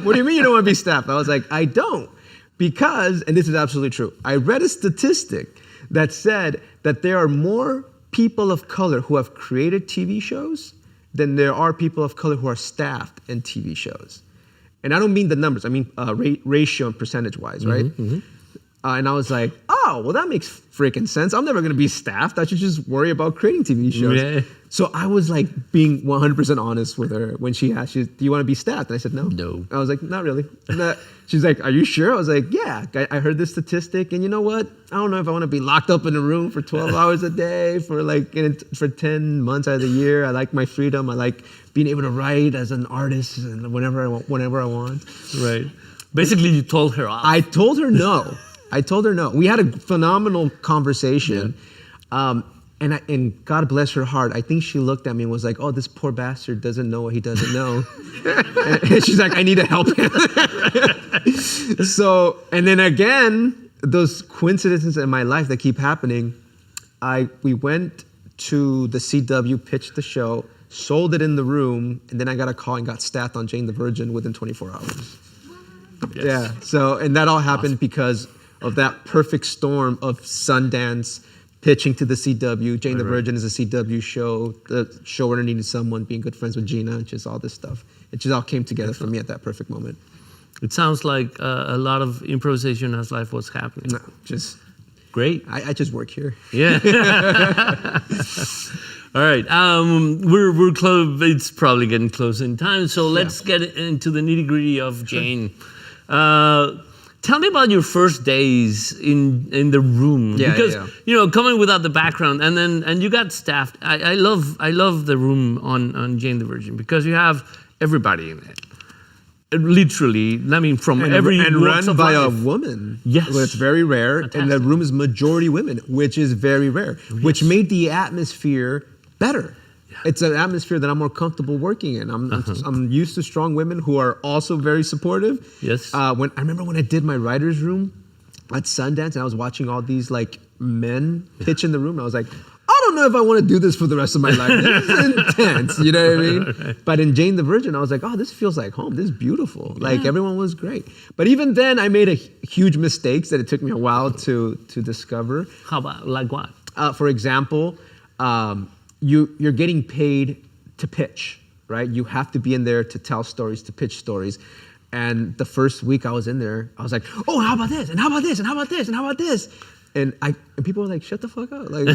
What do you mean you don't want to be staffed? I was like, I don't. Because, and this is absolutely true, I read a statistic that said that there are more people of color who have created TV shows than there are people of color who are staffed in TV shows. And I don't mean the numbers, I mean ratio and percentage-wise, right? And I was like, oh, well, that makes freaking sense. I'm never going to be staffed. I should just worry about creating TV shows. Yeah. So I was like being 100% honest with her when she asked, do you want to be staffed? And I said, no. No. I was like, not really. She's like, are you sure? I was like, yeah. I heard this statistic. And you know what? I don't know if I want to be locked up in a room for 12 hours a day for 10 months out of the year. I like my freedom. I like being able to write as an artist and whenever I want. Right. Basically, you told her off. I told her no. We had a phenomenal conversation. And God bless her heart, I think she looked at me and was like, oh, this poor bastard doesn't know what he doesn't know. And she's like, I need to help him. So, and then again, those coincidences in my life that keep happening, we went to the CW, pitched the show, sold it in the room, and then I got a call and got staffed on Jane the Virgin within 24 hours. Yes. Yeah, so, and that all happened because of that perfect storm of Sundance, pitching to the CW. Jane the Virgin is a CW show. The showrunner needed someone, being good friends with Gina, and just all this stuff. It just all came together for me at that perfect moment. It sounds like a lot of improvisation as life was happening. No, just great. I just work here. Yeah. All right. We're close. It's probably getting close in time. So let's get into the nitty gritty of Jane. Tell me about your first days in the room, because you know, coming without the background, and you got staffed. I love the room on Jane the Virgin because you have everybody in it. Literally, I mean, from every and walks run of by life. a woman. Yes, well, it's very rare, fantastic. And the room is majority women, which is very rare, which made the atmosphere better. It's an atmosphere that I'm more comfortable working in. I'm used to strong women who are also very supportive. Yes. I remember when I did my writer's room at Sundance, and I was watching all these like men pitch in the room. And I was like, I don't know if I want to do this for the rest of my life. This is intense, you know what I mean? Right. But in Jane the Virgin, I was like, oh, this feels like home. This is beautiful. Yeah. Like everyone was great. But even then, I made huge mistakes that it took me a while to discover. How about, like what? For example, you're getting paid to pitch, right? You have to be in there to tell stories, to pitch stories. And the first week I was in there, I was like, oh, how about this? And how about this? And how about this? And how about this? And people were like, shut the fuck up. Like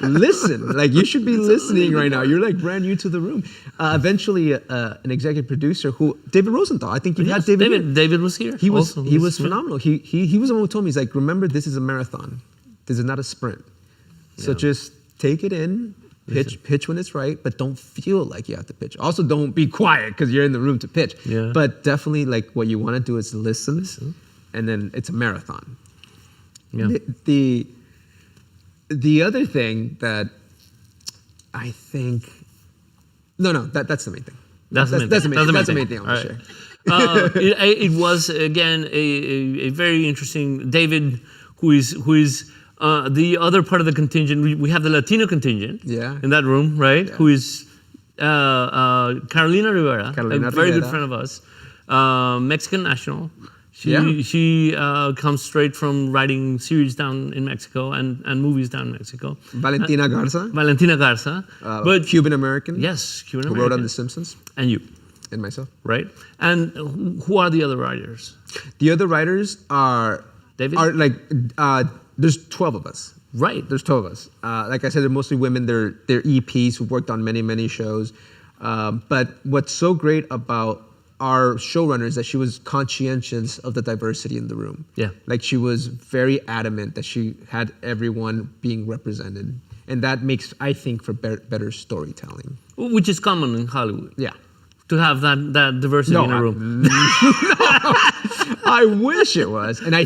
listen. Like, you should be listening right now. You're like brand new to the room. Eventually, an executive producer David Rosenthal, I think you've had David. David was here. He was phenomenal. He was the one who told me, he's like, remember, this is a marathon. This is not a sprint. So just take it in. Pitch when it's right, but don't feel like you have to pitch. Also, don't be quiet because you're in the room to pitch. Yeah. But definitely, like, what you want to do is listen, and then it's a marathon. Yeah. The other thing that I think, that's the main thing. That's the main thing I want to share. It was again a very interesting David, who is. The other part of the contingent, we have the Latino contingent in that room, right? Yeah. Who is Carolina Rivera, a very good friend of us, Mexican national. She comes straight from writing series down in Mexico and movies down in Mexico. Valentina Garza. But Cuban American. Yes, Cuban American. Who wrote on The Simpsons. And you. And myself. Right. And who are the other writers? The other writers are David? There's 12 of us. Right. There's 12 of us. Like I said, they're mostly women. They're EPs who worked on many, many shows. But what's so great about our showrunner is that she was conscientious of the diversity in the room. Yeah. Like, she was very adamant that she had everyone being represented. And that makes, I think, for better storytelling. Which is common in Hollywood. Yeah. To have that diversity in a room. I wish it was. And I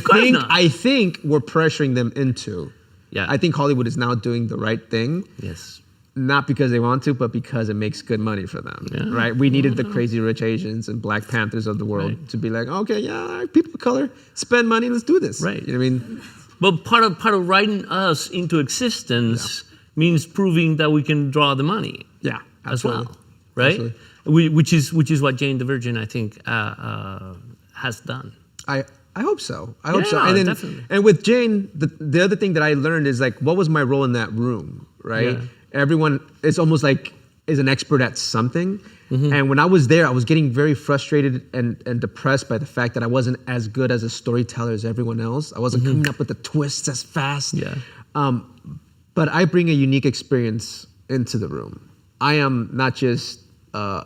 think we're pressuring them into. Yeah. I think Hollywood is now doing the right thing. Yes. Not because they want to, but because it makes good money for them. Yeah. Right? We needed the Crazy Rich Asians and Black Panthers of the world to be like, okay, yeah, people of color, spend money, let's do this. Right. You know what I mean? But part of writing us into existence means proving that we can draw the money. Yeah. Absolutely. As well. Right? Absolutely. Which is what Jane the Virgin, I think, has done. I hope so. I hope so. And then, definitely. And with Jane, the other thing that I learned is, like, what was my role in that room, right? Yeah. Everyone, it's almost like is an expert at something. And when I was there, I was getting very frustrated and depressed by the fact that I wasn't as good as a storyteller as everyone else. I wasn't coming up with the twists as fast. Yeah. But I bring a unique experience into the room. I am not just a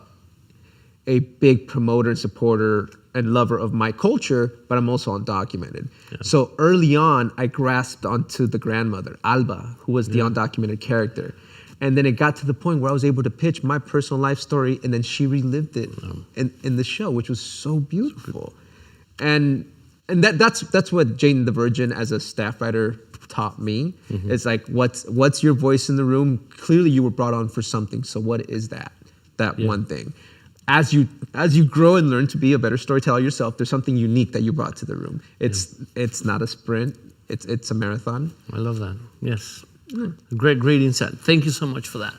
big promoter and supporter and lover of my culture, but I'm also undocumented. Yeah. So early on, I grasped onto the grandmother, Alba, who was the undocumented character. And then it got to the point where I was able to pitch my personal life story, and then she relived it in the show, which was so beautiful. And that's what Jane the Virgin as a staff writer taught me. It's like, what's your voice in the room? Clearly you were brought on for something, so what is that one thing? As you grow and learn to be a better storyteller yourself, there's something unique that you brought to the room. It's not a sprint, it's a marathon. I love that, yes. Great insight. Thank you so much for that.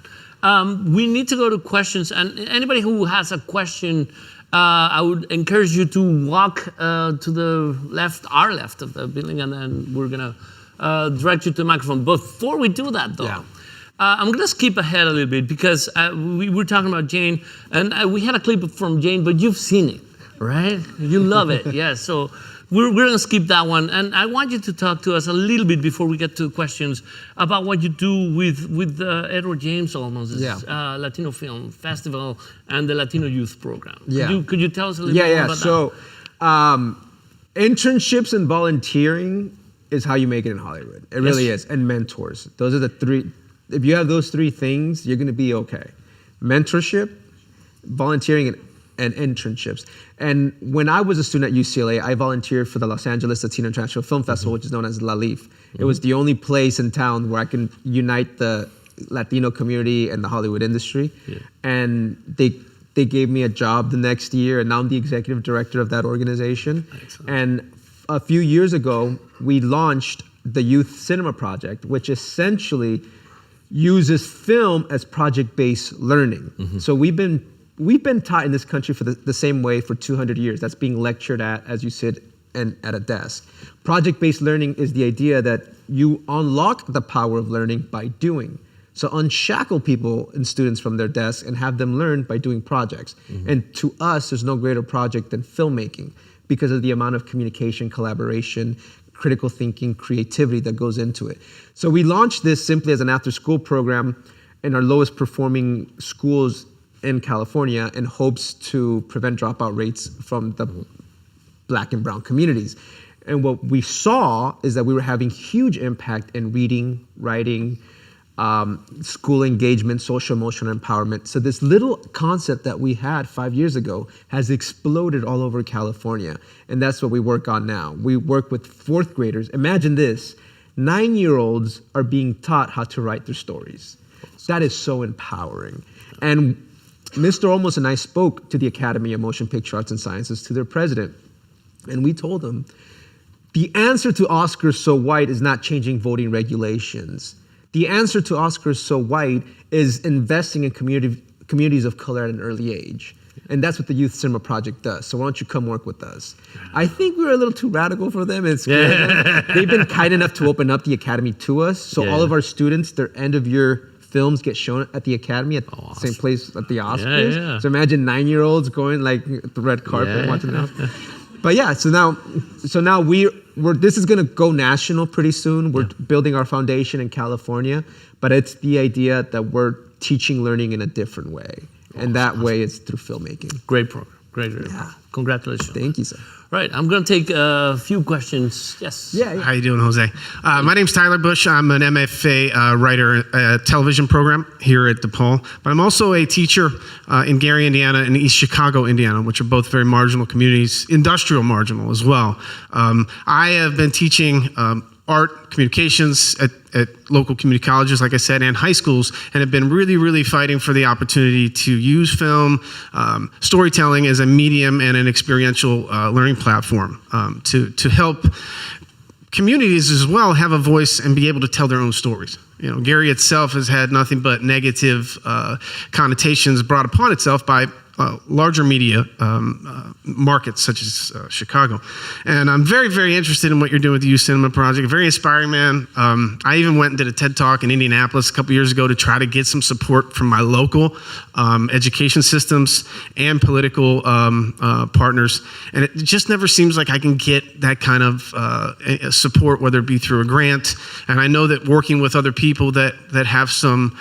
We need to go to questions, and anybody who has a question, I would encourage you to walk to the left, our left of the building, and then we're gonna direct you to the microphone. Before we do that, though, I'm gonna skip ahead a little bit because we were talking about Jane, and we had a clip from Jane, but you've seen it, right? You love it, yes. So we're gonna skip that one, and I want you to talk to us a little bit before we get to questions about what you do with Edward James almost, Latino Film Festival and the Latino Youth Program. Could you tell us a little bit more about that? So internships and volunteering is how you make it in Hollywood. It really is, and mentors. Those are the three. If you have those three things, you're gonna be okay. Mentorship, volunteering, and internships. And when I was a student at UCLA, I volunteered for the Los Angeles Latino International Film Festival, which is known as LALIF. It was the only place in town where I can unite the Latino community and the Hollywood industry. And they gave me a job the next year, and now I'm the executive director of that organization. Excellent. And a few years ago, we launched the Youth Cinema Project, which essentially uses film as project-based learning. So we've been taught in this country for the same way for 200 years. That's being lectured at as you sit at a desk. Project-based learning is the idea that you unlock the power of learning by doing. So unshackle people and students from their desks and have them learn by doing projects. And to us, there's no greater project than filmmaking because of the amount of communication, collaboration, critical thinking, creativity that goes into it. So we launched this simply as an after-school program in our lowest performing schools in California in hopes to prevent dropout rates from the Black and brown communities. And what we saw is that we were having huge impact in reading, writing, school engagement, social emotional empowerment. So this little concept that we had 5 years ago has exploded all over California. And that's what we work on now. We work with fourth graders. Imagine this, 9-year-olds are being taught how to write their stories. That is so empowering. And Mr. Olmos and I spoke to the Academy of Motion Picture Arts and Sciences, to their president, and we told them, the answer to Oscars So White is not changing voting regulations. The answer to Oscars So White is investing in communities of color at an early age. And that's what the Youth Cinema Project does. So why don't you come work with us? I think we were a little too radical for them. It's They've been kind enough to open up the Academy to us. So all of our students, their end of year films get shown at the Academy at the same place at the Oscars. So imagine 9-year-olds going like the red carpet watching that. But so now we're this is gonna go national pretty soon. We're building our foundation in California, but it's the idea that we're teaching learning in a different way. And that way is through filmmaking. Great program, great. Congratulations. Thank you, sir. Right, I'm gonna take a few questions. Yes. How you doing, Jose? My name's Tyler Bush. I'm an MFA writer at a television program here at DePaul, but I'm also a teacher in Gary, Indiana, and East Chicago, Indiana, which are both very marginal communities, industrial marginal as well. I have been teaching art communications at local community colleges, like I said, and high schools, and have been really fighting for the opportunity to use film, storytelling as a medium and an experiential learning platform to help communities as well have a voice and be able to tell their own stories. You know, Gary itself has had nothing but negative connotations brought upon itself by larger media markets such as Chicago. And I'm very, very interested in what you're doing with the Youth Cinema Project. Very inspiring, man. I even went and did a TED Talk in Indianapolis a couple years ago to try to get some support from my local education systems and political partners. And it just never seems like I can get that kind of support, whether it be through a grant. And I know that working with other people that have some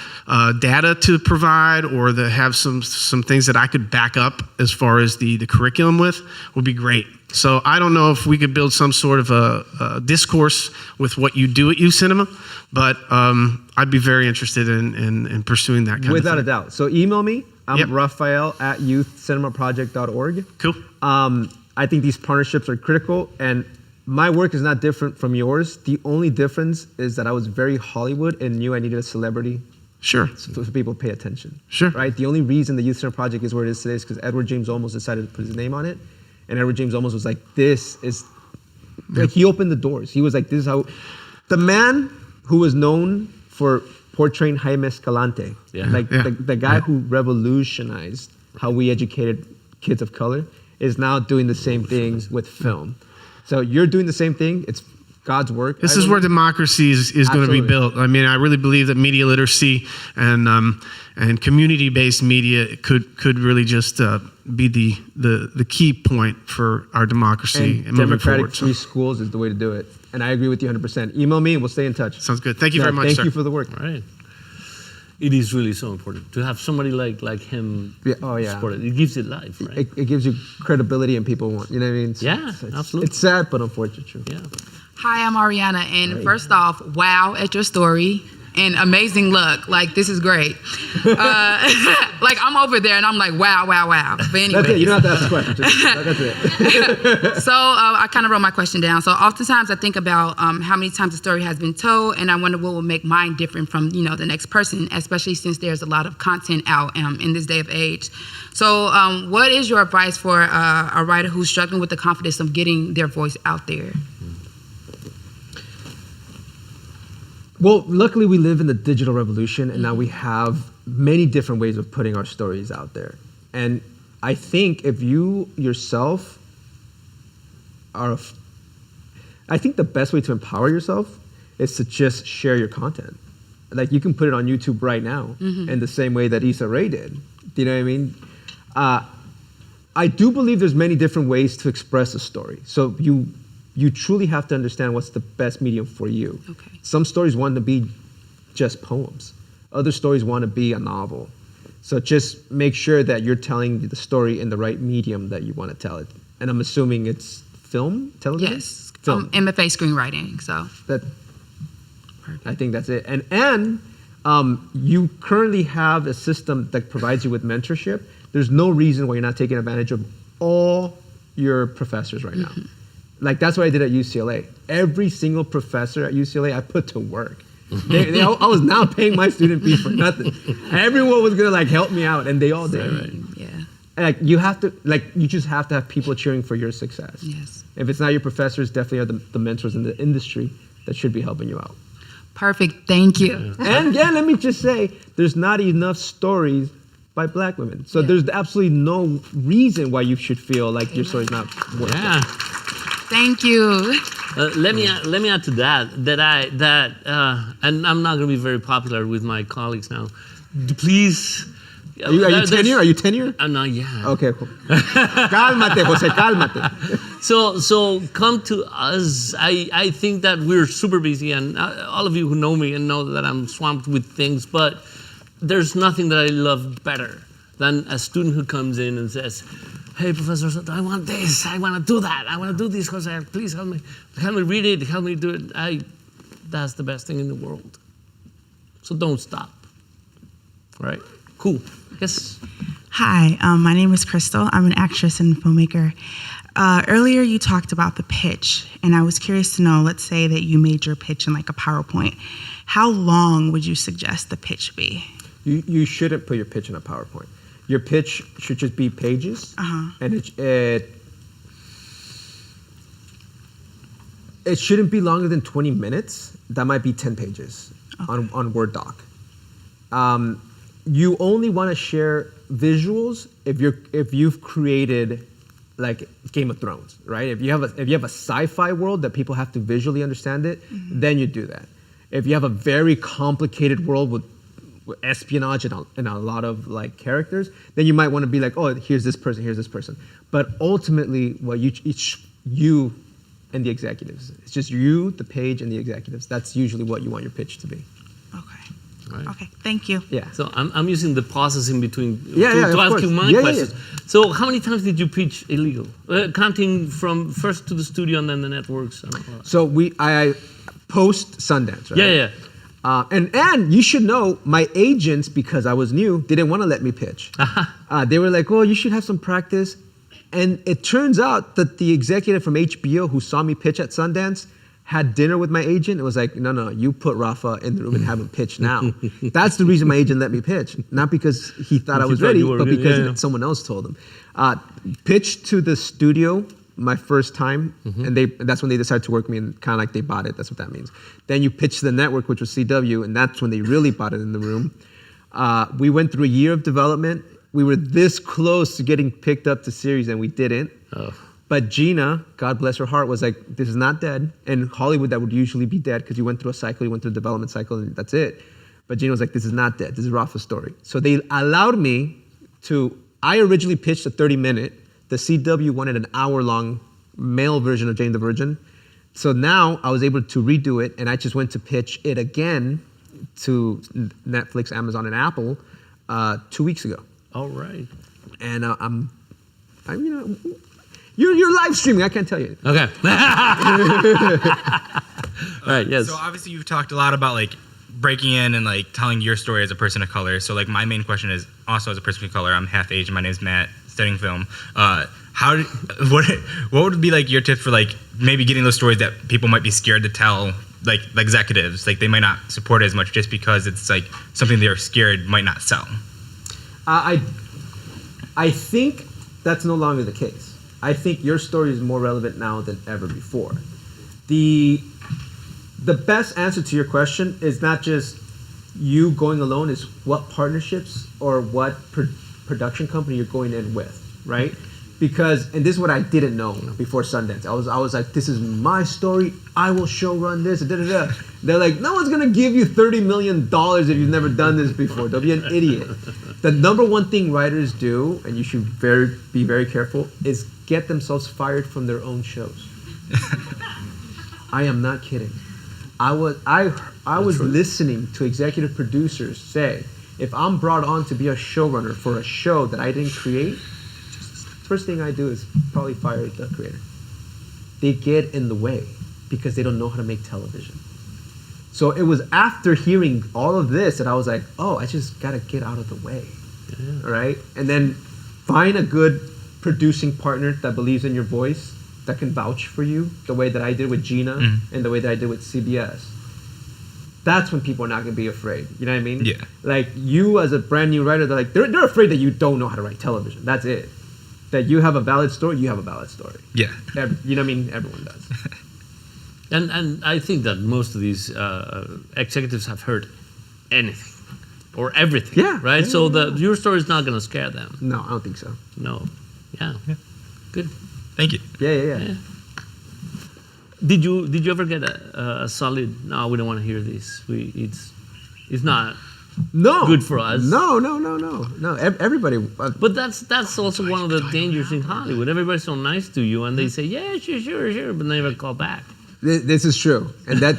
data to provide, or that have some things that I could back up as far as the curriculum with, would be great. So I don't know if we could build some sort of a discourse with what you do at Youth Cinema, but I'd be very interested in pursuing that kind of thing. Without a doubt. So email me. I'm Yep. Rafael at youthcinemaproject.org. Cool. I think these partnerships are critical, and my work is not different from yours. The only difference is that I was very Hollywood and knew I needed a celebrity Sure. for people to pay attention. Sure. Right? The only reason the Youth Cinema Project is where it is today is because Edward James Olmos decided to put his name on it. And Edward James Olmos was like, this is, like, he opened the doors. He was like, this is how, the man who was known for portraying Jaime Escalante, the guy who revolutionized how we educated kids of color, is now doing the same thing with film. So you're doing the same thing. It's God's work. This is where democracy is going to be built. I mean, I really believe that media literacy and community-based media could really just be the key point for our democracy and moving democratic forward. free schools is the way to do it. And I agree with you 100%. Email me and we'll stay in touch. Sounds good. Thank you very much, Thank sir. you for the work. All right. It is really so important to have somebody like him support it. It gives it life, right? It gives you credibility and people want, you know what I mean? Absolutely. It's sad, but unfortunately true. Yeah. Hi, I'm Ariana, and first off, wow at your story, and amazing look. Like, this is great. Like, I'm over there, and I'm like, wow. But anyway. That's it. You don't have to ask a question. That's it. So I kind of wrote my question down. So oftentimes I think about how many times the story has been told, and I wonder what will make mine different from, the next person, especially since there's a lot of content out in this day of age. So what is your advice for a writer who's struggling with the confidence of getting their voice out there? Well, luckily we live in the digital revolution, and now we have many different ways of putting our stories out there. And I think if you yourself I think the best way to empower yourself is to just share your content. Like, you can put it on YouTube right now in the same way that Issa Rae did. Do you know what I mean? I do believe there's many different ways to express a story. So you truly have to understand what's the best medium for you. Okay. Some stories want to be just poems. Other stories want to be a novel. So just make sure that you're telling the story in the right medium that you want to tell it. And I'm assuming it's film, television? Yes, Film. MFA screenwriting, so. I think that's it. And you currently have a system that provides you with mentorship. There's no reason why you're not taking advantage of all your professors right now. Like, that's what I did at UCLA. Every single professor at UCLA I put to work. I was not paying my student fees for nothing. Everyone was gonna help me out, and they all did. Right. Yeah. And you just have to have people cheering for your success. Yes. If it's not your professors, definitely are the mentors in the industry that should be helping you out. Perfect. Thank you. And again, let me just say, there's not enough stories by Black women. So there's absolutely no reason why you should feel like your story's not worth it. Thank you. Let me add to that and I'm not going to be very popular with my colleagues now. Please. Are you tenure? Are you tenure? Not yet. Okay, cool. Cálmate, José, cálmate. So come to us. I think that we're super busy, and all of you who know me and know that I'm swamped with things, but there's nothing that I love better than a student who comes in and says, hey, Professor Soto, I want this, I want to do that, I want to do this, Jose, please help me read it, help me do it. That's the best thing in the world. So don't stop. All right, cool. Yes. Hi, my name is Crystal. I'm an actress and filmmaker. Earlier you talked about the pitch, and I was curious to know, let's say that you made your pitch in a PowerPoint. How long would you suggest the pitch be? You shouldn't put your pitch in a PowerPoint. Your pitch should just be pages, and it shouldn't be longer than 20 minutes. That might be 10 pages on Word doc. you only want to share visuals if you've created like Game of Thrones, right? If you have a sci-fi world that people have to visually understand it, then you do that. If you have a very complicated world with espionage and a lot of like characters, then you might want to be like, oh, here's this person. But ultimately, what it's you and the executives. It's just you, the page, and the executives. That's usually what you want your pitch to be. Okay. Right. Okay. Thank you. Yeah. So I'm using the pauses in between Yeah, to of ask course. you my Yeah, questions. So how many times did you pitch illegal? Counting from first to the studio and then the networks. So I post Sundance, right? Yeah. And you should know, my agents, because I was new, didn't want to let me pitch. They were like, "Oh, you should have some practice." And it turns out that the executive from HBO who saw me pitch at Sundance had dinner with my agent. It was like, no, you put Rafa in the room and have him pitch now. That's the reason my agent let me pitch. Not because he thought I was ready, but because someone else told him. Pitched to the studio my first time, and that's when they decided to work me, and kind of like they bought it. That's what that means. Then you pitch to the network, which was CW, and that's when they really bought it in the room. We went through a year of development. We were this close to getting picked up to series, and we didn't. Oh. But Gina, God bless her heart, was like, this is not dead. In Hollywood, that would usually be dead because you went through a cycle, you went through a development cycle, and that's it. But Gina was like, this is not dead. This is Rafa's story. So they allowed me to, I originally pitched a 30-minute. The CW wanted an hour-long male version of Jane the Virgin. So now I was able to redo it, and I just went to pitch it again to Netflix, Amazon, and Apple 2 weeks ago. All right. And I'm you're live streaming. I can't tell you. Okay. All right. Yes. So obviously you've talked a lot about like breaking in and like telling your story as a person of color. So like my main question is also as a person of color. I'm half Asian. My name is Matt, studying film. What would be like your tips for like maybe getting those stories that people might be scared to tell, like executives, like they might not support it as much just because it's like something they're scared might not sell? I think that's no longer the case. I think your story is more relevant now than ever before. The best answer to your question is not just you going alone, is what partnerships or what production company you're going in with, right? Because, and this is what I didn't know before Sundance. I was like, this is my story. I will show run this. They're like, no one's gonna give you $30 million if you've never done this before. Don't be an idiot. The number one thing writers do, and you should be very careful, is get themselves fired from their own shows. I am not kidding. I was listening to executive producers say, if I'm brought on to be a showrunner for a show that I didn't create, first thing I do is probably fire the creator. They get in the way because they don't know how to make television. So it was after hearing all of this that I was like, oh, I just gotta get out of the way, right? And then find a good producing partner that believes in your voice, that can vouch for you, the way that I did with Gina and the way that I did with CBS. That's when people are not gonna be afraid. You know what I mean? Yeah. Like you as a brand new writer, they're afraid that you don't know how to write television. That's it. That you have a valid story, you have a valid story. Yeah. You know what I mean? Everyone does. And I think that most of these executives have heard anything or everything. Yeah. Right? Yeah, So your story is not going to scare them. No, I don't think so. No. Yeah. Good. Thank you. Yeah. Did you ever get a solid? No, we don't want to hear this. It's not good for us. No. Everybody. But that's also one of the dangers in Hollywood. Everybody's so nice to you, and they say, yeah, sure, but never call back. This is true, and that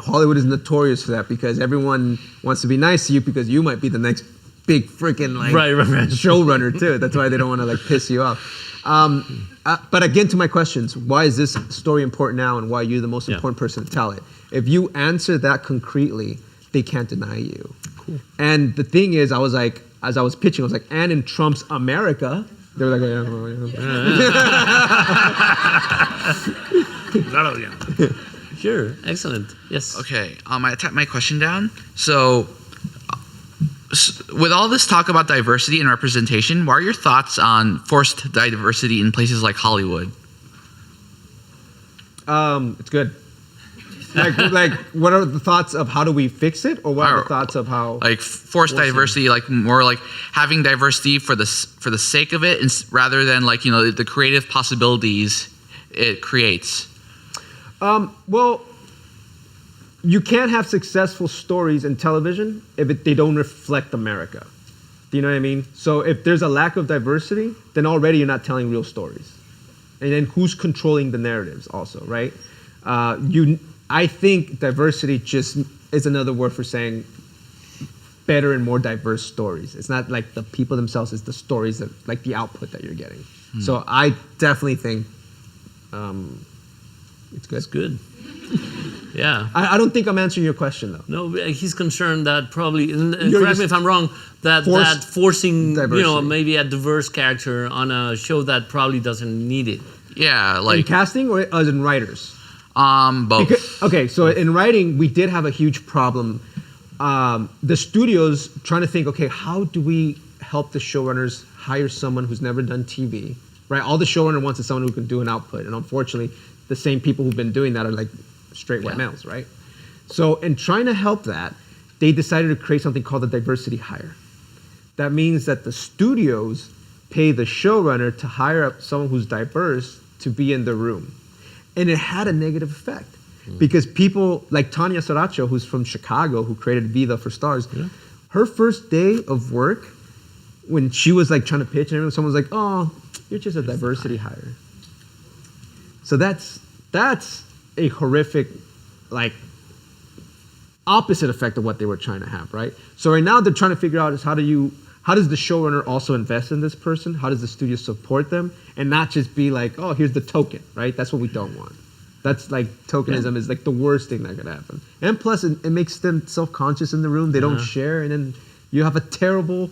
Hollywood is notorious for that because everyone wants to be nice to you because you might be the next big freaking right. showrunner too. That's why they don't want to like piss you off. But again, to my questions, why is this story important now, and why you're the most important person to tell it? If you answer that concretely, they can't deny you. Cool. And the thing is, I was like, as I was pitching, I was like, and in Trump's America, they were like, Sure, excellent. Yes. Okay, I typed my question down. So, with all this talk about diversity and representation, what are your thoughts on forced diversity in places like Hollywood? It's good. like, what are the thoughts of how do we fix it, or what are the thoughts of how? Like forced diversity, like more like having diversity for the sake of it, rather than like the creative possibilities it creates. Well, you can't have successful stories in television if they don't reflect America. Do you know what I mean? So if there's a lack of diversity, then already you're not telling real stories. And then who's controlling the narratives also, right? I think diversity just is another word for saying better and more diverse stories. It's not like the people themselves, it's the stories, that, like the output that you're getting. So I definitely think it's good. It's good. Yeah. I don't think I'm answering your question though. No, he's concerned that probably, and correct me if I'm wrong, that forcing, diversity. maybe a diverse character on a show that probably doesn't need it. Yeah, In like casting or as in writers? both. Okay, so in writing, we did have a huge problem. The studios trying to think, okay, how do we help the showrunners hire someone who's never done TV, right? All the showrunner wants is someone who can do an output, and unfortunately, the same people who've been doing that are like straight white males, right? So in trying to help that, they decided to create something called the diversity hire. That means that the studios pay the showrunner to hire up someone who's diverse to be in the room. And it had a negative effect because people like Tanya Saracho, who's from Chicago, who created Vida for Stars, her first day of work, when she was like trying to pitch and everything, someone was like, oh, you're just a diversity hire. So that's a horrific, like, opposite effect of what they were trying to have, right? So right now they're trying to figure out is how does the showrunner also invest in this person? How does the studio support them? And not just be like, oh, here's the token, right? That's what we don't want. That's like, tokenism is like the worst thing that could happen. And plus it makes them self-conscious in the room. They don't share, and then you have a terrible,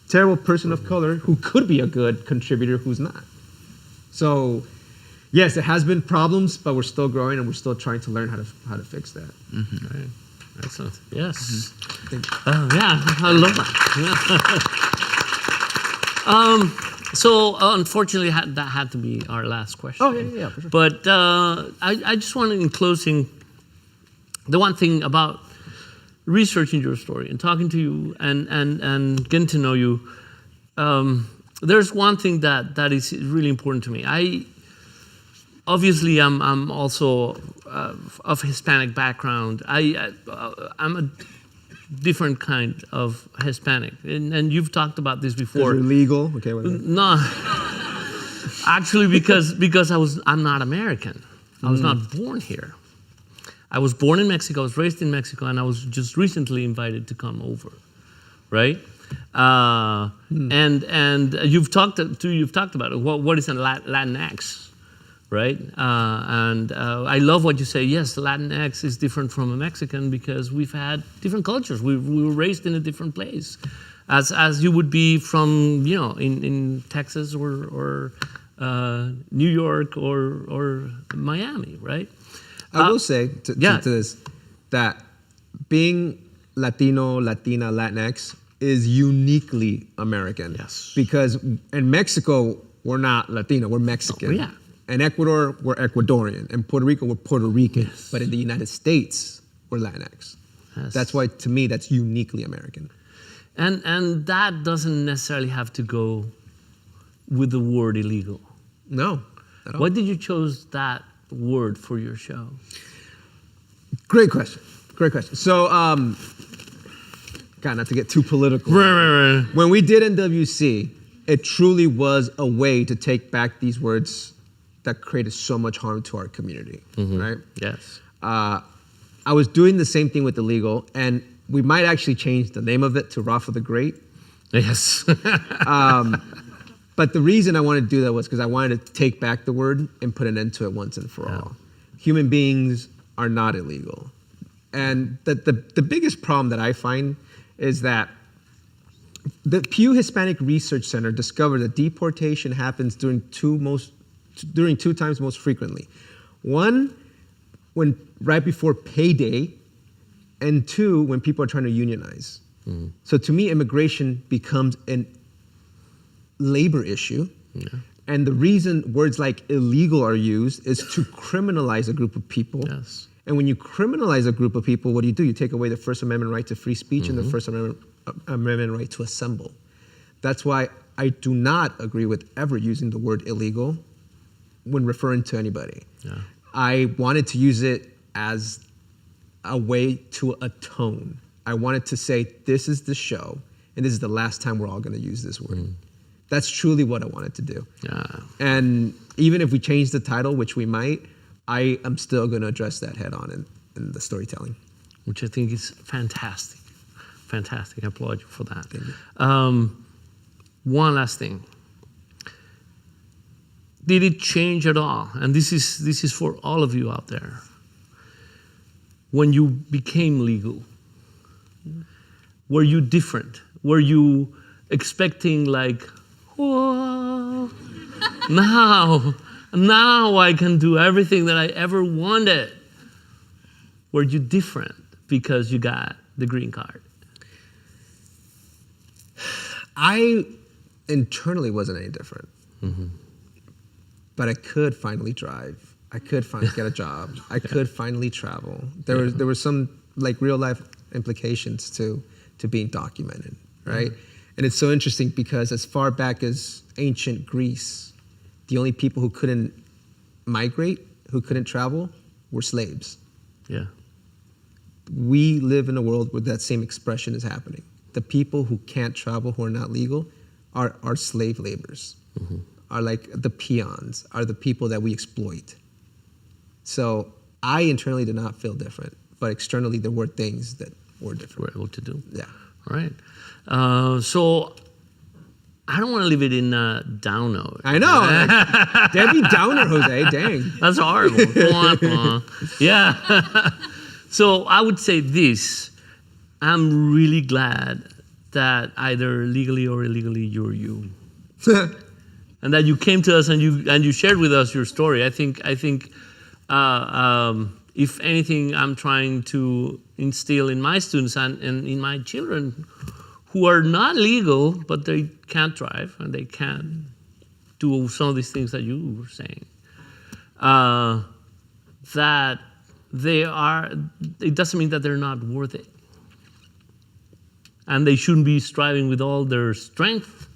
terrible person of color who could be a good contributor who's not. So yes, it has been problems, but we're still growing and we're still trying to learn how to fix that. Right. Excellent. Yes. Yeah, I love that. So unfortunately, that had to be our last question. Oh, yeah, for sure. But I just wanted, in closing, the one thing about researching your story and talking to you and getting to know you, there's one thing that is really important to me. Obviously, I'm also of Hispanic background. I'm a different kind of Hispanic, and you've talked about this before. You're legal, okay? No, actually, because I'm not American. I was not born here. I was born in Mexico. I was raised in Mexico, and I was just recently invited to come over, right? And you've talked about it. What is a Latinx? Right? I love what you say. Yes, Latinx is different from a Mexican because we've had different cultures. We were raised in a different place, as you would be from, in Texas or New York or Miami, right? I will say to this that being Latino, Latina, Latinx is uniquely American. Yes. Because in Mexico, we're not Latino, we're Mexican. Oh, yeah. In Ecuador, we're Ecuadorian. In Puerto Rico, we're Puerto Rican. Yes. But in the United States, we're Latinx. Yes. That's why, to me, that's uniquely American. And that doesn't necessarily have to go with the word illegal. No, at all. Why did you choose that word for your show? Great question. So, God, not to get too political. Right. When we did NWC, it truly was a way to take back these words that created so much harm to our community, right? Yes. I was doing the same thing with illegal, and we might actually change the name of it to Rafa the Great. Yes. But the reason I wanted to do that was because I wanted to take back the word and put an end to it once and for all. Human beings are not illegal. And the biggest problem that I find is that the Pew Hispanic Research Center discovered that deportation happens during two times most frequently. One, when right before payday, and two, when people are trying to unionize. So to me, immigration becomes a labor issue. And the reason words like illegal are used is to criminalize a group of people. Yes. And when you criminalize a group of people, what do? You take away the First Amendment right to free speech and the First Amendment right to assemble. That's why I do not agree with ever using the word illegal when referring to anybody. Yeah. I wanted to use it as a way to atone. I wanted to say, this is the show, and this is the last time we're all going to use this word. That's truly what I wanted to do. Yeah. And even if we change the title, which we might, I am still going to address that head on in the storytelling. Which I think is fantastic. Fantastic. I applaud you for that. Thank you. One last thing. Did it change at all? And this is for all of you out there. When you became legal, were you different? Were you expecting like, whoa, now I can do everything that I ever wanted? Were you different because you got the green card? I internally wasn't any different. But I could finally drive. I could finally get a job. I could finally travel. There were some like real life implications to being documented, right? And it's so interesting because as far back as ancient Greece, the only people who couldn't migrate, who couldn't travel, were slaves. Yeah. We live in a world where that same expression is happening. The people who can't travel, who are not legal, are slave laborers. Are like the peons, are the people that we exploit. So I internally did not feel different, but externally there were things that were different. Were able to do. Yeah. All right. So I don't want to leave it in a down note. I know. Like, Debbie Downer, Jose. Dang. That's horrible. Yeah. So I would say this. I'm really glad that either legally or illegally you're you. And that you came to us and you shared with us your story. I think if anything, I'm trying to instill in my students and in my children who are not legal, but they can't drive and they can't do some of these things that you were saying, that it doesn't mean that they're not worth it. And they shouldn't be striving with all their strength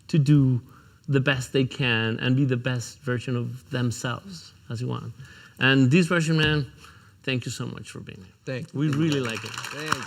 to do the best they can and be the best version of themselves as you want. And this version, man, thank you so much for being here. Thank you. We really like it. Thank you.